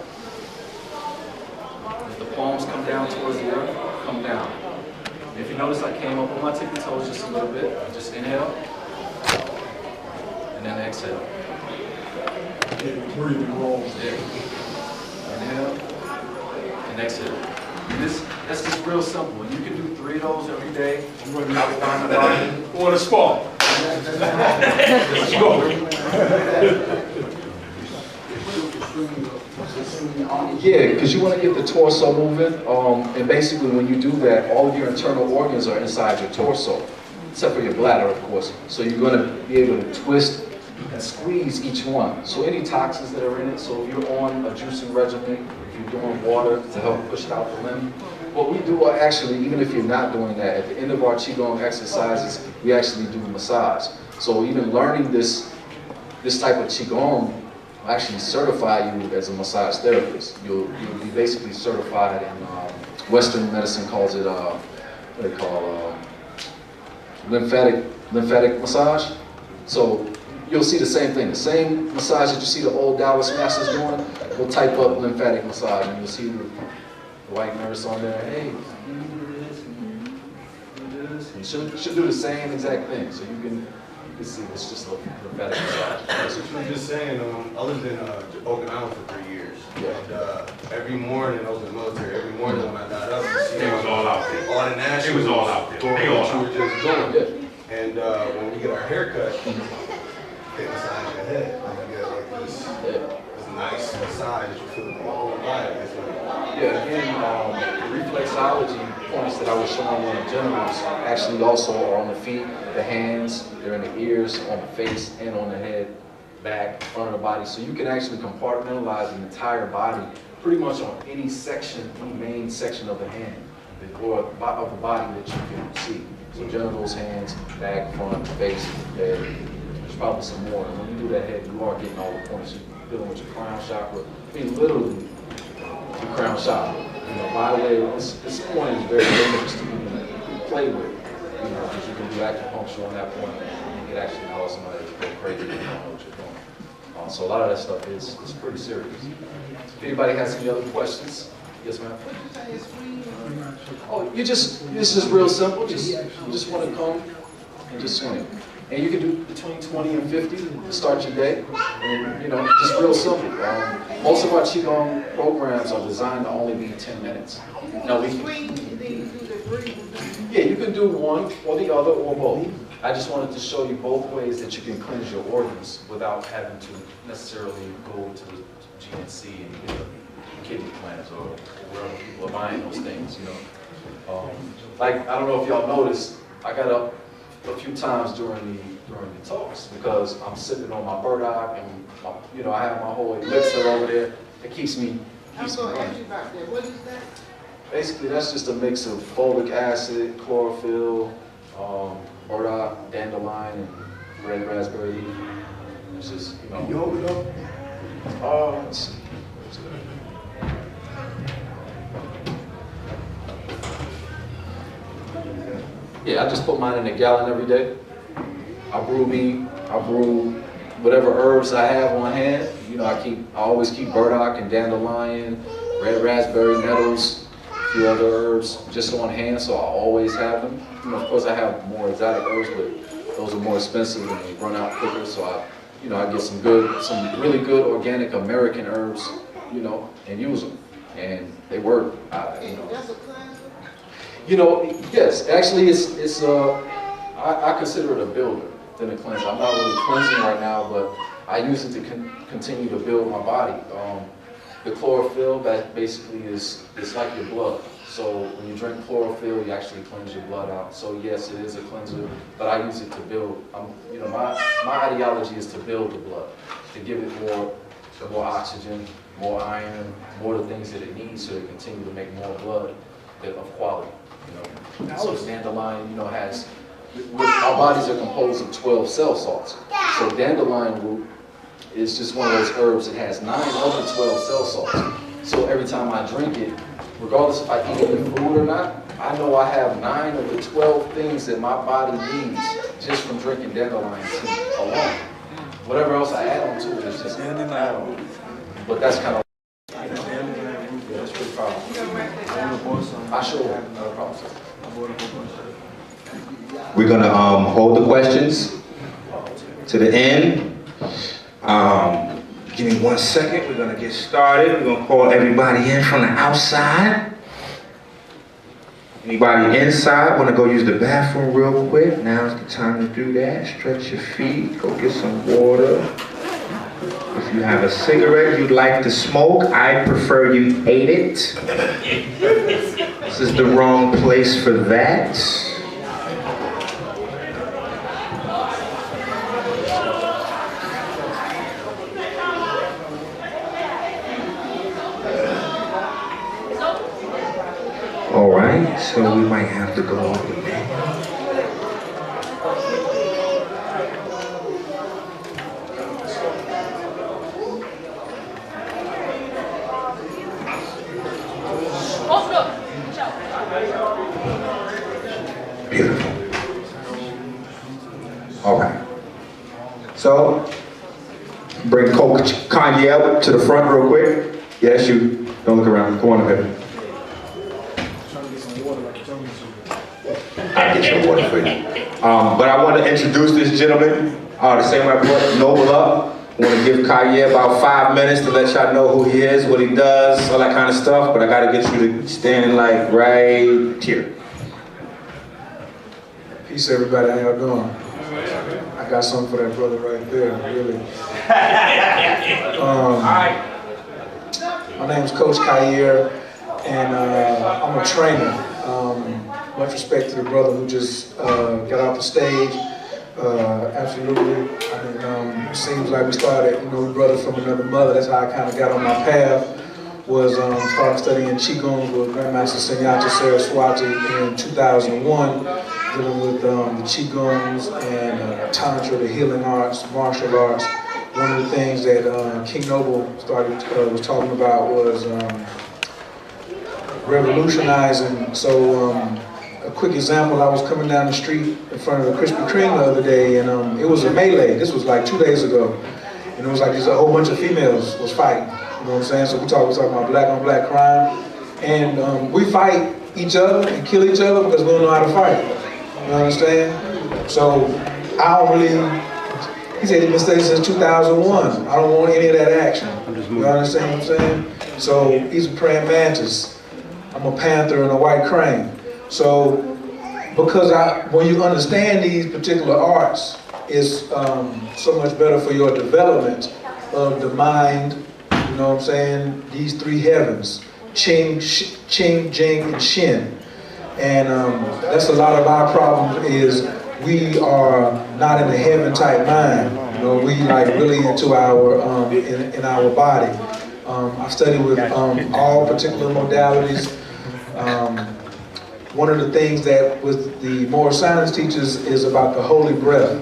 As the palms come down towards the earth, come down. If you notice, I came up on my tippy toes just a little bit. Just inhale, and then exhale. Breathing rolls. Inhale, and exhale. And that's just real simple. You can do 3 of those every day. Outline the body. Who want to spar? Let's go. Yeah, because you want to get the torso moving, and basically when you do that, all of your internal organs are inside your torso, except for your bladder, of course. So you're going to be able to twist and squeeze each one. So any toxins that are in it, so if you're on a juicing regimen, if you're doing water to help push out the lymph, what we do are actually, even if you're not doing that, at the end of our Qigong exercises, we actually do massage. So even learning this type of Qigong actually certify you as a massage therapist. You'll be basically certified in Western medicine calls it what they call lymphatic massage. So you'll see the same thing, the same massage that you see the old Taoist masters doing. We'll type up lymphatic massage, and you'll see the white nurse on there. Hey, can you do this? Can you do this? And she'll do the same exact thing. So you can see it's just a lymphatic massage. That's what you were just saying. I lived in Okinawa for 3 years. Yeah. And every morning, I was in the military, every morning when I got up, It was all out there. all the nationals, It was all out there. doing They all what you out were just doing. Yeah. And when we get our haircut, they massage your head. Like you get like this nice massage that you feel in the whole body. It's like, Yeah, again, the reflexology points that I was showing on the generals actually also are on the feet, the hands, they're in the ears, on the face, and on the head. back, front of the body. So you can actually compartmentalize the entire body pretty much on any section, any main section of the hand or of the body that you can see. So genitals, hands, back, front, face, head. There's probably some more. And when you do that head, you are getting all the points. You're dealing with your crown chakra. I mean, literally, your crown chakra. You know, by the way, this point is very dangerous to even play with. You know, because you can do acupuncture on that point and it could actually cause somebody to go crazy if you don't know what you're doing. So a lot of that stuff is pretty serious. If anybody has any other questions, yes, ma'am. Oh, this is real simple. You just want to come and just swing. And you can do between 20 and 50 to start your day. And, you know, just real simple. Most of our Qigong programs are designed to only be 10 minutes. Now, yeah, you can do one or the other or both. I just wanted to show you both ways that you can cleanse your organs without having to necessarily go to the GNC and get a kidney cleanse or wherever people are buying those things, you know. Like, I don't know if y'all noticed, I got up a few times during the talks because I'm sipping on my burdock and you know, I have my whole elixir over there. It keeps me running. What is that? Basically, that's just a mix of folic acid, chlorophyll, burdock, dandelion, and red raspberry leaf. It's just, you know. You hold it up? Let's see. Yeah, I just put mine in a gallon every day. I brew whatever herbs I have on hand. You know, I always keep burdock and dandelion, red raspberry, nettles, a few other herbs just on hand, so I always have them. You know, of course I have more exotic herbs, but those are more expensive and they run out quicker, so I get some really good organic American herbs, you know, and use them. And they work, you know. That's a cleanser? You know, yes, actually I consider it a builder than a cleanser. I'm not really cleansing right now, but I use it to continue to build my body. The chlorophyll, that basically it's like your blood. So when you drink chlorophyll, you actually cleanse your blood out. So yes, it is a cleanser, but I use it to build. You know, my ideology is to build the blood, to give it more oxygen, more iron, more of the things that it needs so it continue to make more blood of quality. You know, so the dandelion, you know, our bodies are composed of 12 cell salts. So dandelion root is just one of those herbs that has 9 other 12 cell salts. So every time I drink it, regardless if I eat any food or not, I know I have 9 of the 12 things that my body needs just from drinking dandelion tea alone. Whatever else I add on to it is just add on. But that's kind of, yeah, that's pretty powerful. I sure will, not a problem. We're gonna hold the questions to the end. Give me 1 second. We're gonna get started. We're gonna call everybody in from the outside. Anybody inside want to go use the bathroom real quick? Now's the time to do that. Stretch your feet. Go get some water. If you have a cigarette you'd like to smoke, I prefer you ate it. This is the wrong place for that. All right, so we might have to go over there. Beautiful. All right. So, bring Kanye up to the front real quick. Yes, you. Don't look around. Come on up here. I'll get your water for you. But I want to introduce this gentleman. The same way I brought Noble up. I want to give Kanye about 5 minutes to let y'all know who he is, what he does, all that kind of stuff. But I got to get you to stand like right here. Peace, everybody. How y'all doing? I got something for that brother right there, really. My name is Coach Khayr, and I'm a trainer. Much respect to the brother who just got off the stage. Absolutely. I mean, it seems like we started, we brothers from another mother. That's how I kind of got on my path. Was started studying Qigong with Grandmaster Sunyata Saraswati in 2001, dealing with the Qigongs and Tantra, the healing arts, martial arts. One of the things that King Noble was talking about was revolutionizing. So a quick example, I was coming down the street in front of a Krispy Kreme the other day, and it was a melee. This was like 2 days ago. And it was like a whole bunch of females was fighting. You know what I'm saying? So we're talking about black on black crime. And we fight each other and kill each other because we don't know how to fight. You understand? So I don't really, he said he's been studying since 2001. I don't want any of that action. You understand what I'm saying? So he's a praying mantis. I'm a panther and a white crane. So because when you understand these particular arts, it's so much better for your development of the mind. You know what I'm saying? These three heavens, Qing, Jing, and Shin. And that's a lot of our problem is we are not in the heaven type mind. We like really into our, in our body. I've studied with all particular modalities. One of the things that with the moral science teachers is about the holy breath.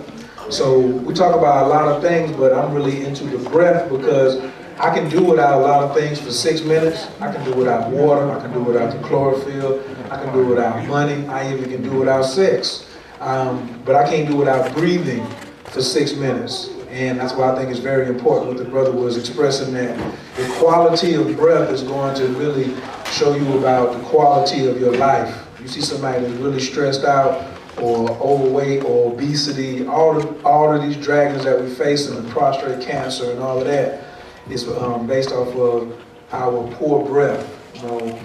So we talk about a lot of things, but I'm really into the breath because I can do without a lot of things for 6 minutes. I can do without water. I can do without the chlorophyll. I can do without money. I even can do without sex. But I can't do without breathing for 6 minutes. And that's why I think it's very important what the brother was expressing, that the quality of breath is going to really show you about the quality of your life. You see somebody that's really stressed out or overweight or obesity, all of these dragons that we face and the prostate cancer and all of that is based off of our poor breath,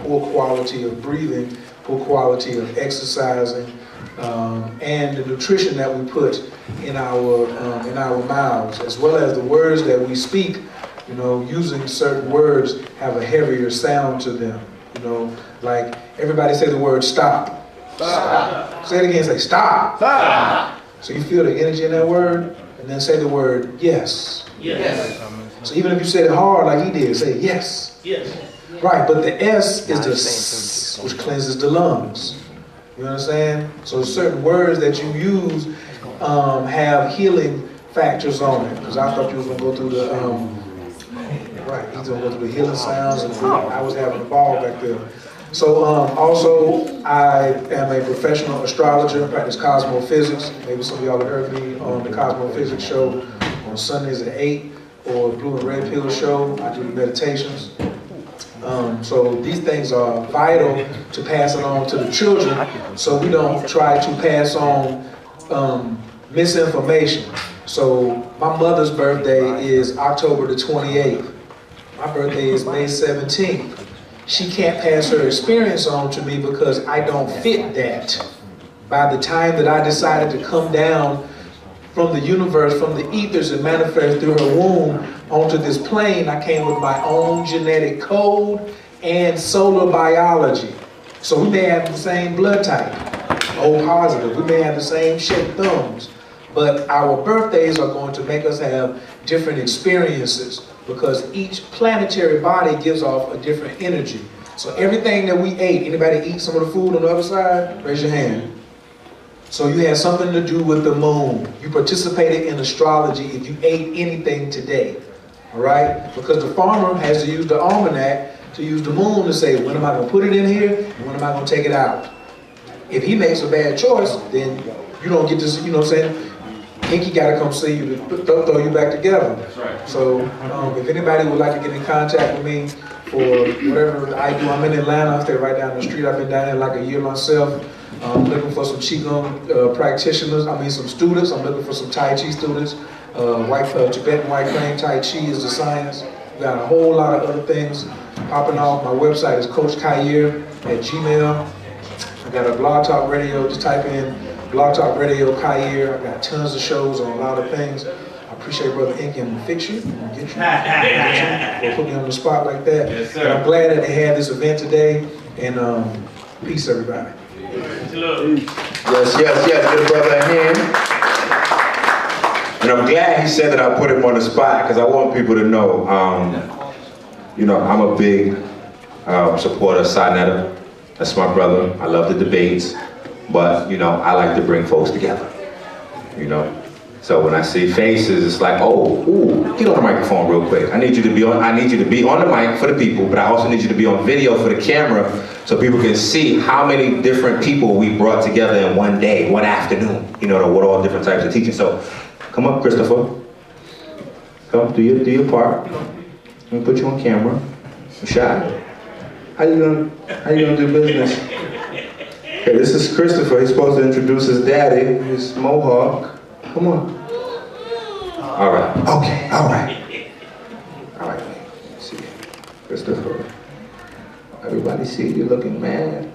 poor quality of breathing, poor quality of exercising, and the nutrition that we put in our mouths, as well as the words that we speak. Using certain words have a heavier sound to them. Like everybody say the word stop. Stop. Say it again. Say stop. Stop. So you feel the energy in that word, and then say the word yes. Yes. So even if you said it hard like he did, say yes. Yes. Right, but the S is the S, which cleanses the lungs. You understand? So certain words that you use have healing factors on it. Because I thought you was gonna go through the right, he's gonna go through the healing sounds, and I was having a ball back there. So also, I am a professional astrologer, practice cosmophysics. Maybe some of y'all have heard me on the Cosmophysics show on Sundays at 8, or Blue and Red Pill show. I do the meditations. So these things are vital to pass it on to the children, so we don't try to pass on misinformation. So my mother's birthday is October the 28th. My birthday is May 17th. She can't pass her experience on to me because I don't fit that. By the time that I decided to come down from the universe, from the ethers, and manifest through her womb onto this plane, I came with my own genetic code and solar biology. So we may have the same blood type, O positive. We may have the same shaped thumbs, but our birthdays are going to make us have different experiences because each planetary body gives off a different energy. So everything that we ate, anybody eat some of the food on the other side? Raise your hand. So you had something to do with the moon. You participated in astrology if you ate anything today, all right? Because the farmer has to use the almanac to use the moon to say, when am I gonna put it in here and when am I gonna take it out? If he makes a bad choice, then you don't get this, you know what I'm saying? Inky gotta come see you to throw you back together. That's right. So if anybody would like to get in contact with me for whatever I do, I'm in Atlanta, I stay right down the street. I've been down there like a year myself. I'm looking for some Qigong practitioners, some students. I'm looking for some Tai Chi students. Tibetan White Crane Tai Chi is the science. We got a whole lot of other things popping off. My website is coachkair@gmail. I got a Blog Talk Radio, just type in Blog Talk Radio Kair. I got tons of shows on a lot of things. I appreciate Brother Ink and fix you, and get you, or put me on the spot like that. Yes, sir. But I'm glad that they had this event today, and peace everybody. Yes, give the brother a hand. And I'm glad he said that I put him on the spot because I want people to know, you know, I'm a big supporter of Sinetta. That's my brother. I love the debates, but you know, I like to bring folks together. You know, so when I see faces, it's like, oh, ooh, get on the microphone real quick. I need you to be on the mic for the people, but I also need you to be on video for the camera so people can see how many different people we brought together in one day, one afternoon. You know, with all different types of teaching. So, come up, Christopher. Come, do your part. Let me put you on camera. I'm shy. How you gonna do business? Okay, this is Christopher. He's supposed to introduce his daddy, his mohawk. Come on. All right. Okay. All right. All right. Let's see, Christopher. Everybody see you looking mad.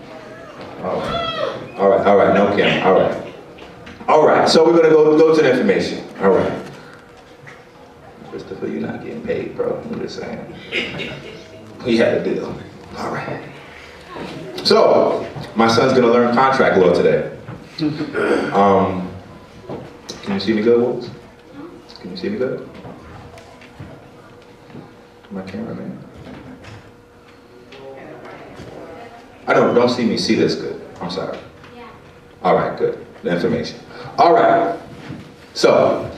All right. All right. All right. No camera. All right. All right. So we're gonna go to the information. All right. Christopher, you're not getting paid, bro. I'm just saying. We had a deal. All right. So, my son's gonna learn contract law today. Can you see me good, Wolves? Can you see me good? My cameraman. I don't see me see this good. I'm sorry. All right, good. The information. All right. So,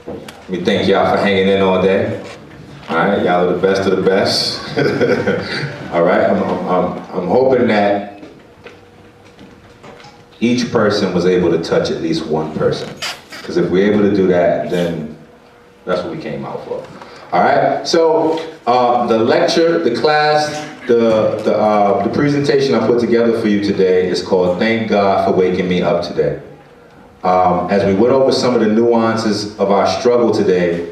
let me thank y'all for hanging in all day. All right, y'all are the best of the best. All right, I'm hoping that each person was able to touch at least one person. Because if we're able to do that, then that's what we came out for. All right, so the lecture, the class, the presentation I put together for you today is called Thank God for Waking Me Up Today. As we went over some of the nuances of our struggle today,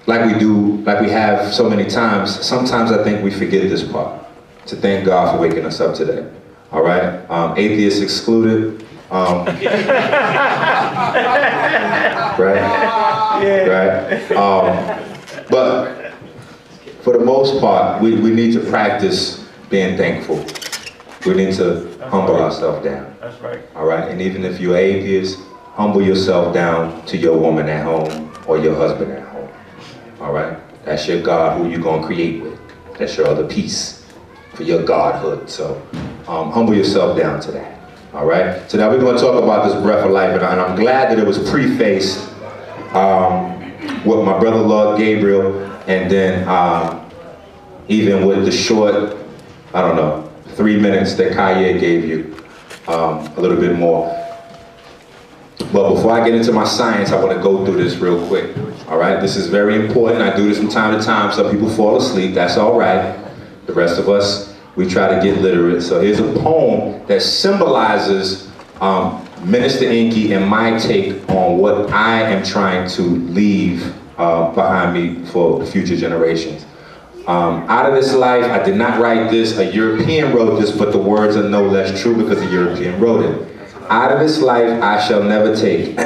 like we have so many times, sometimes I think we forget this part, to thank God for waking us up today. All right? Atheists excluded. Right? Yeah. Right? But for the most part, we need to practice being thankful. We need to humble ourselves down. That's right. All right? And even if you're atheist, humble yourself down to your woman at home or your husband at home. All right? That's your God who you're going to create with. That's your other piece for your godhood. So humble yourself down to that. All right? So now we're going to talk about this breath of life. And I'm glad that it was prefaced with my brother Lord Gabriel, and then even with the short, I don't know, 3 minutes that Kanye gave you, a little bit more. But before I get into my science, I want to go through this real quick. All right, this is very important. I do this from time to time. Some people fall asleep. That's all right. The rest of us, we try to get literate. So here's a poem that symbolizes Minister Inky and my take on what I am trying to leave behind me for the future generations. Out of this life, I did not write this. A European wrote this, but the words are no less true because a European wrote it. Out of this life I shall never take.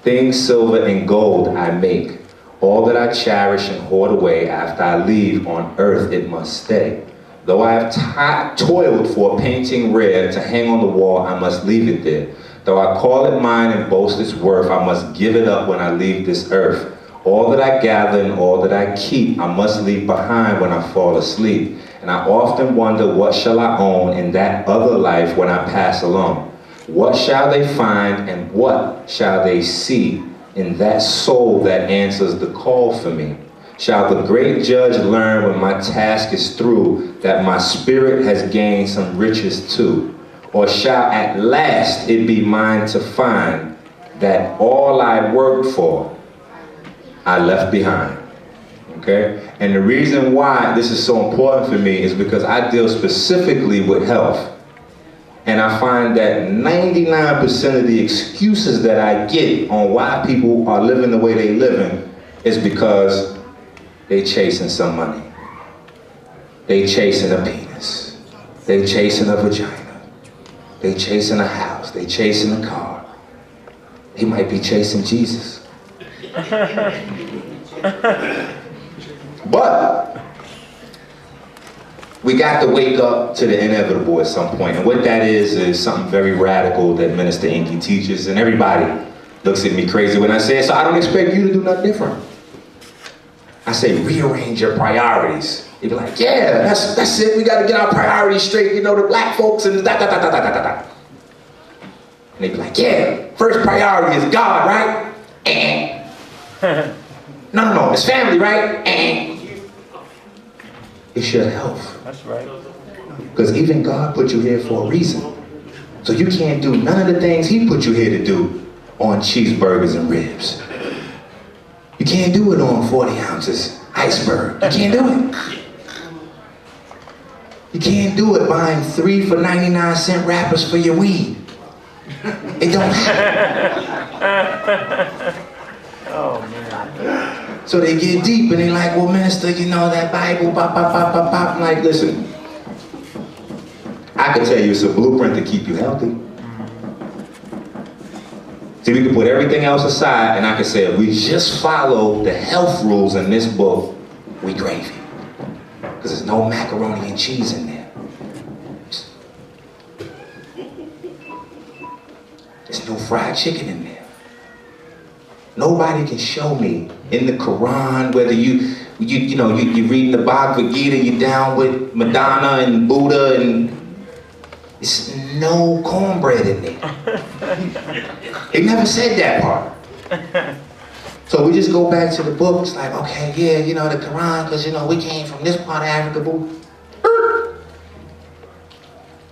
Things silver and gold I make. All that I cherish and hoard away, after I leave on earth it must stay. Though I have toiled for a painting rare to hang on the wall, I must leave it there. Though I call it mine and boast its worth, I must give it up when I leave this earth. All that I gather and all that I keep, I must leave behind when I fall asleep. And I often wonder, what shall I own in that other life when I pass along? What shall they find and what shall they see in that soul that answers the call for me? Shall the great judge learn when my task is through that my spirit has gained some riches too? Or shall at last it be mine to find that all I worked for I left behind? Okay? And the reason why this is so important for me is because I deal specifically with health. And I find that 99% of the excuses that I get on why people are living the way they living is because they chasing some money. They chasing a penis. They chasing a vagina. They chasing a house. They chasing a car. They might be chasing Jesus. But we got to wake up to the inevitable at some point. And what that is something very radical that Minister Inky teaches, and everybody looks at me crazy when I say it, so I don't expect you to do nothing different. I say, rearrange your priorities. They be like, yeah, that's it, we got to get our priorities straight, you know, the black folks and da-da-da-da-da-da-da. And they be like, yeah, first priority is God, right? No, it's family, right? It's your health. That's right. Because even God put you here for a reason. So you can't do none of the things he put you here to do on cheeseburgers and ribs. You can't do it on 40 ounces iceberg. You can't do it. You can't do it buying 3 for 99-cent wrappers for your weed. It don't happen. Oh, man. So they get deep and they like, well, minister, you know, that Bible, pop, pop, pop, pop, pop. I'm like, listen, I can tell you it's a blueprint to keep you healthy. See, we can put everything else aside and I can say, if we just follow the health rules in this book, we gravy. Because there's no macaroni and cheese in there. There's no fried chicken in there. Nobody can show me in the Quran, whether you're reading the Bhagavad Gita, you're down with Madonna and Buddha, and there's no cornbread in there. It never said that part. So we just go back to the book. It's like, okay, yeah, you know, the Quran, because, you know, we came from this part of Africa,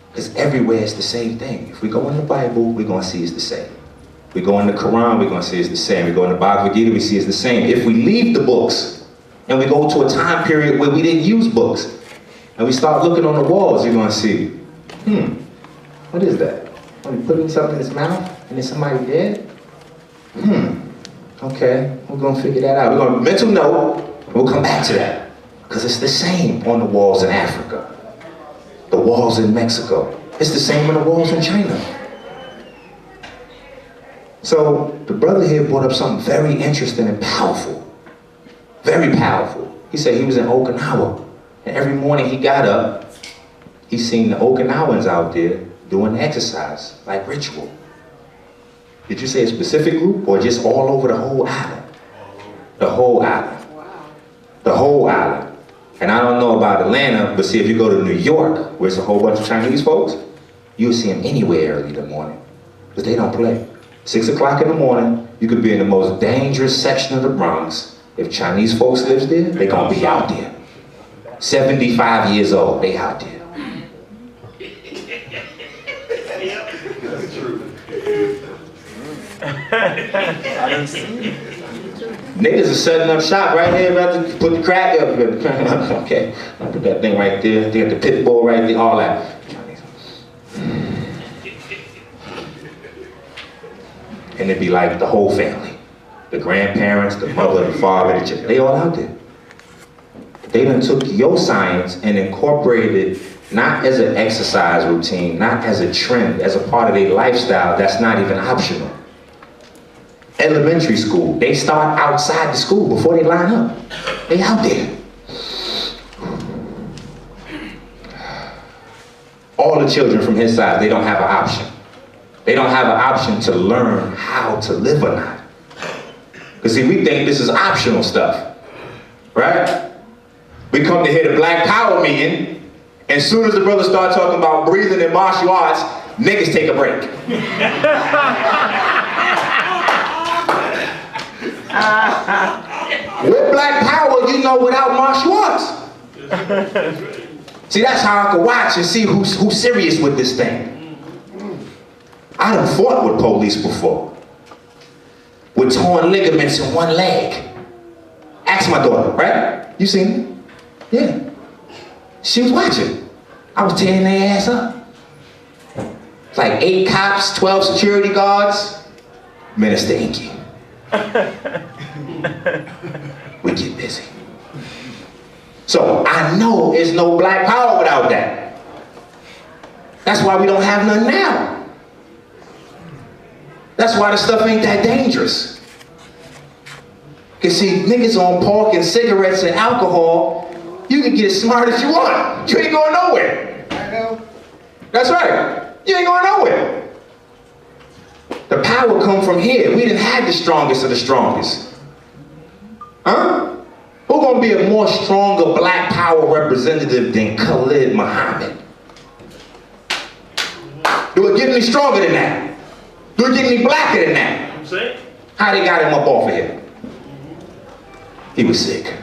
because everywhere it's the same thing. If we go in the Bible, we're going to see it's the same. We go in the Quran, we're going to see it's the same. We go in the Bhagavad Gita, we see it's the same. If we leave the books and we go to a time period where we didn't use books and we start looking on the walls, you're going to see, what is that? Are we putting something in his mouth and is somebody dead? Okay, we're going to figure that out. We're going to mental note, and we'll come back to that. Because it's the same on the walls in Africa, the walls in Mexico. It's the same on the walls in China. So the brother here brought up something very interesting and powerful. Very powerful. He said he was in Okinawa. And every morning he got up, he seen the Okinawans out there doing exercise, like ritual. Did you say a specific group or just all over the whole island? The whole island. The whole island. And I don't know about Atlanta, but see, if you go to New York, where it's a whole bunch of Chinese folks, you'll see them anywhere early in the morning. Because they don't play. 6 o'clock in the morning, you could be in the most dangerous section of the Bronx. If Chinese folks lives there, they gonna be out there. 75 years old, they out there. That's true. I didn't see it. Niggas are setting up shop right here, about to put the crack up. Okay, I'll put that thing right there. They got the pit bull right there, all that. And it'd be like the whole family. The grandparents, the mother, the father, the children, they all out there. They done took your science and incorporated it not as an exercise routine, not as a trend, as a part of their lifestyle that's not even optional. Elementary school, they start outside the school before they line up. They out there. All the children from his side, they don't have an option. They don't have an option to learn how to live or not. Because see, we think this is optional stuff, right? We come to hear the Black Power meeting, and as soon as the brothers start talking about breathing and martial arts, niggas take a break. With Black Power, you know, without martial arts. See, that's how I can watch and see who's serious with this thing. I done fought with police before. With torn ligaments in one leg. Ask my daughter, right? You seen it? Yeah. She was watching. I was tearing their ass up. It's like 8 cops, 12 security guards, Minister Inky. We get busy. So I know there's no Black Power without that. That's why we don't have none now. That's why the stuff ain't that dangerous. Cause see, niggas on pork and cigarettes and alcohol You can get as smart as you want. You ain't going nowhere. I know. That's right. You ain't going nowhere. The power come from here. We didn't have the strongest of the strongest. Huh? Who's going to be a more stronger black power representative than Khalid Muhammad? Do it get any stronger than that? Do it get any blacker than that? How they got him up off of here? He was sick.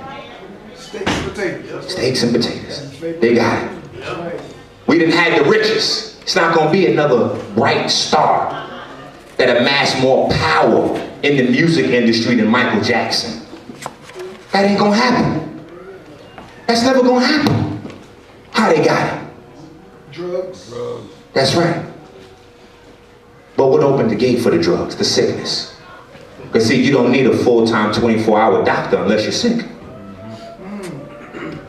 Steaks and potatoes. Steaks and potatoes. They got it. We didn't have the riches. It's not going to be another bright star that amassed more power in the music industry than Michael Jackson. That ain't going to happen. That's never going to happen. How they got it? Drugs. That's right. But what opened the gate for the drugs? The sickness. Because see, you don't need a full-time 24-hour doctor unless you're sick.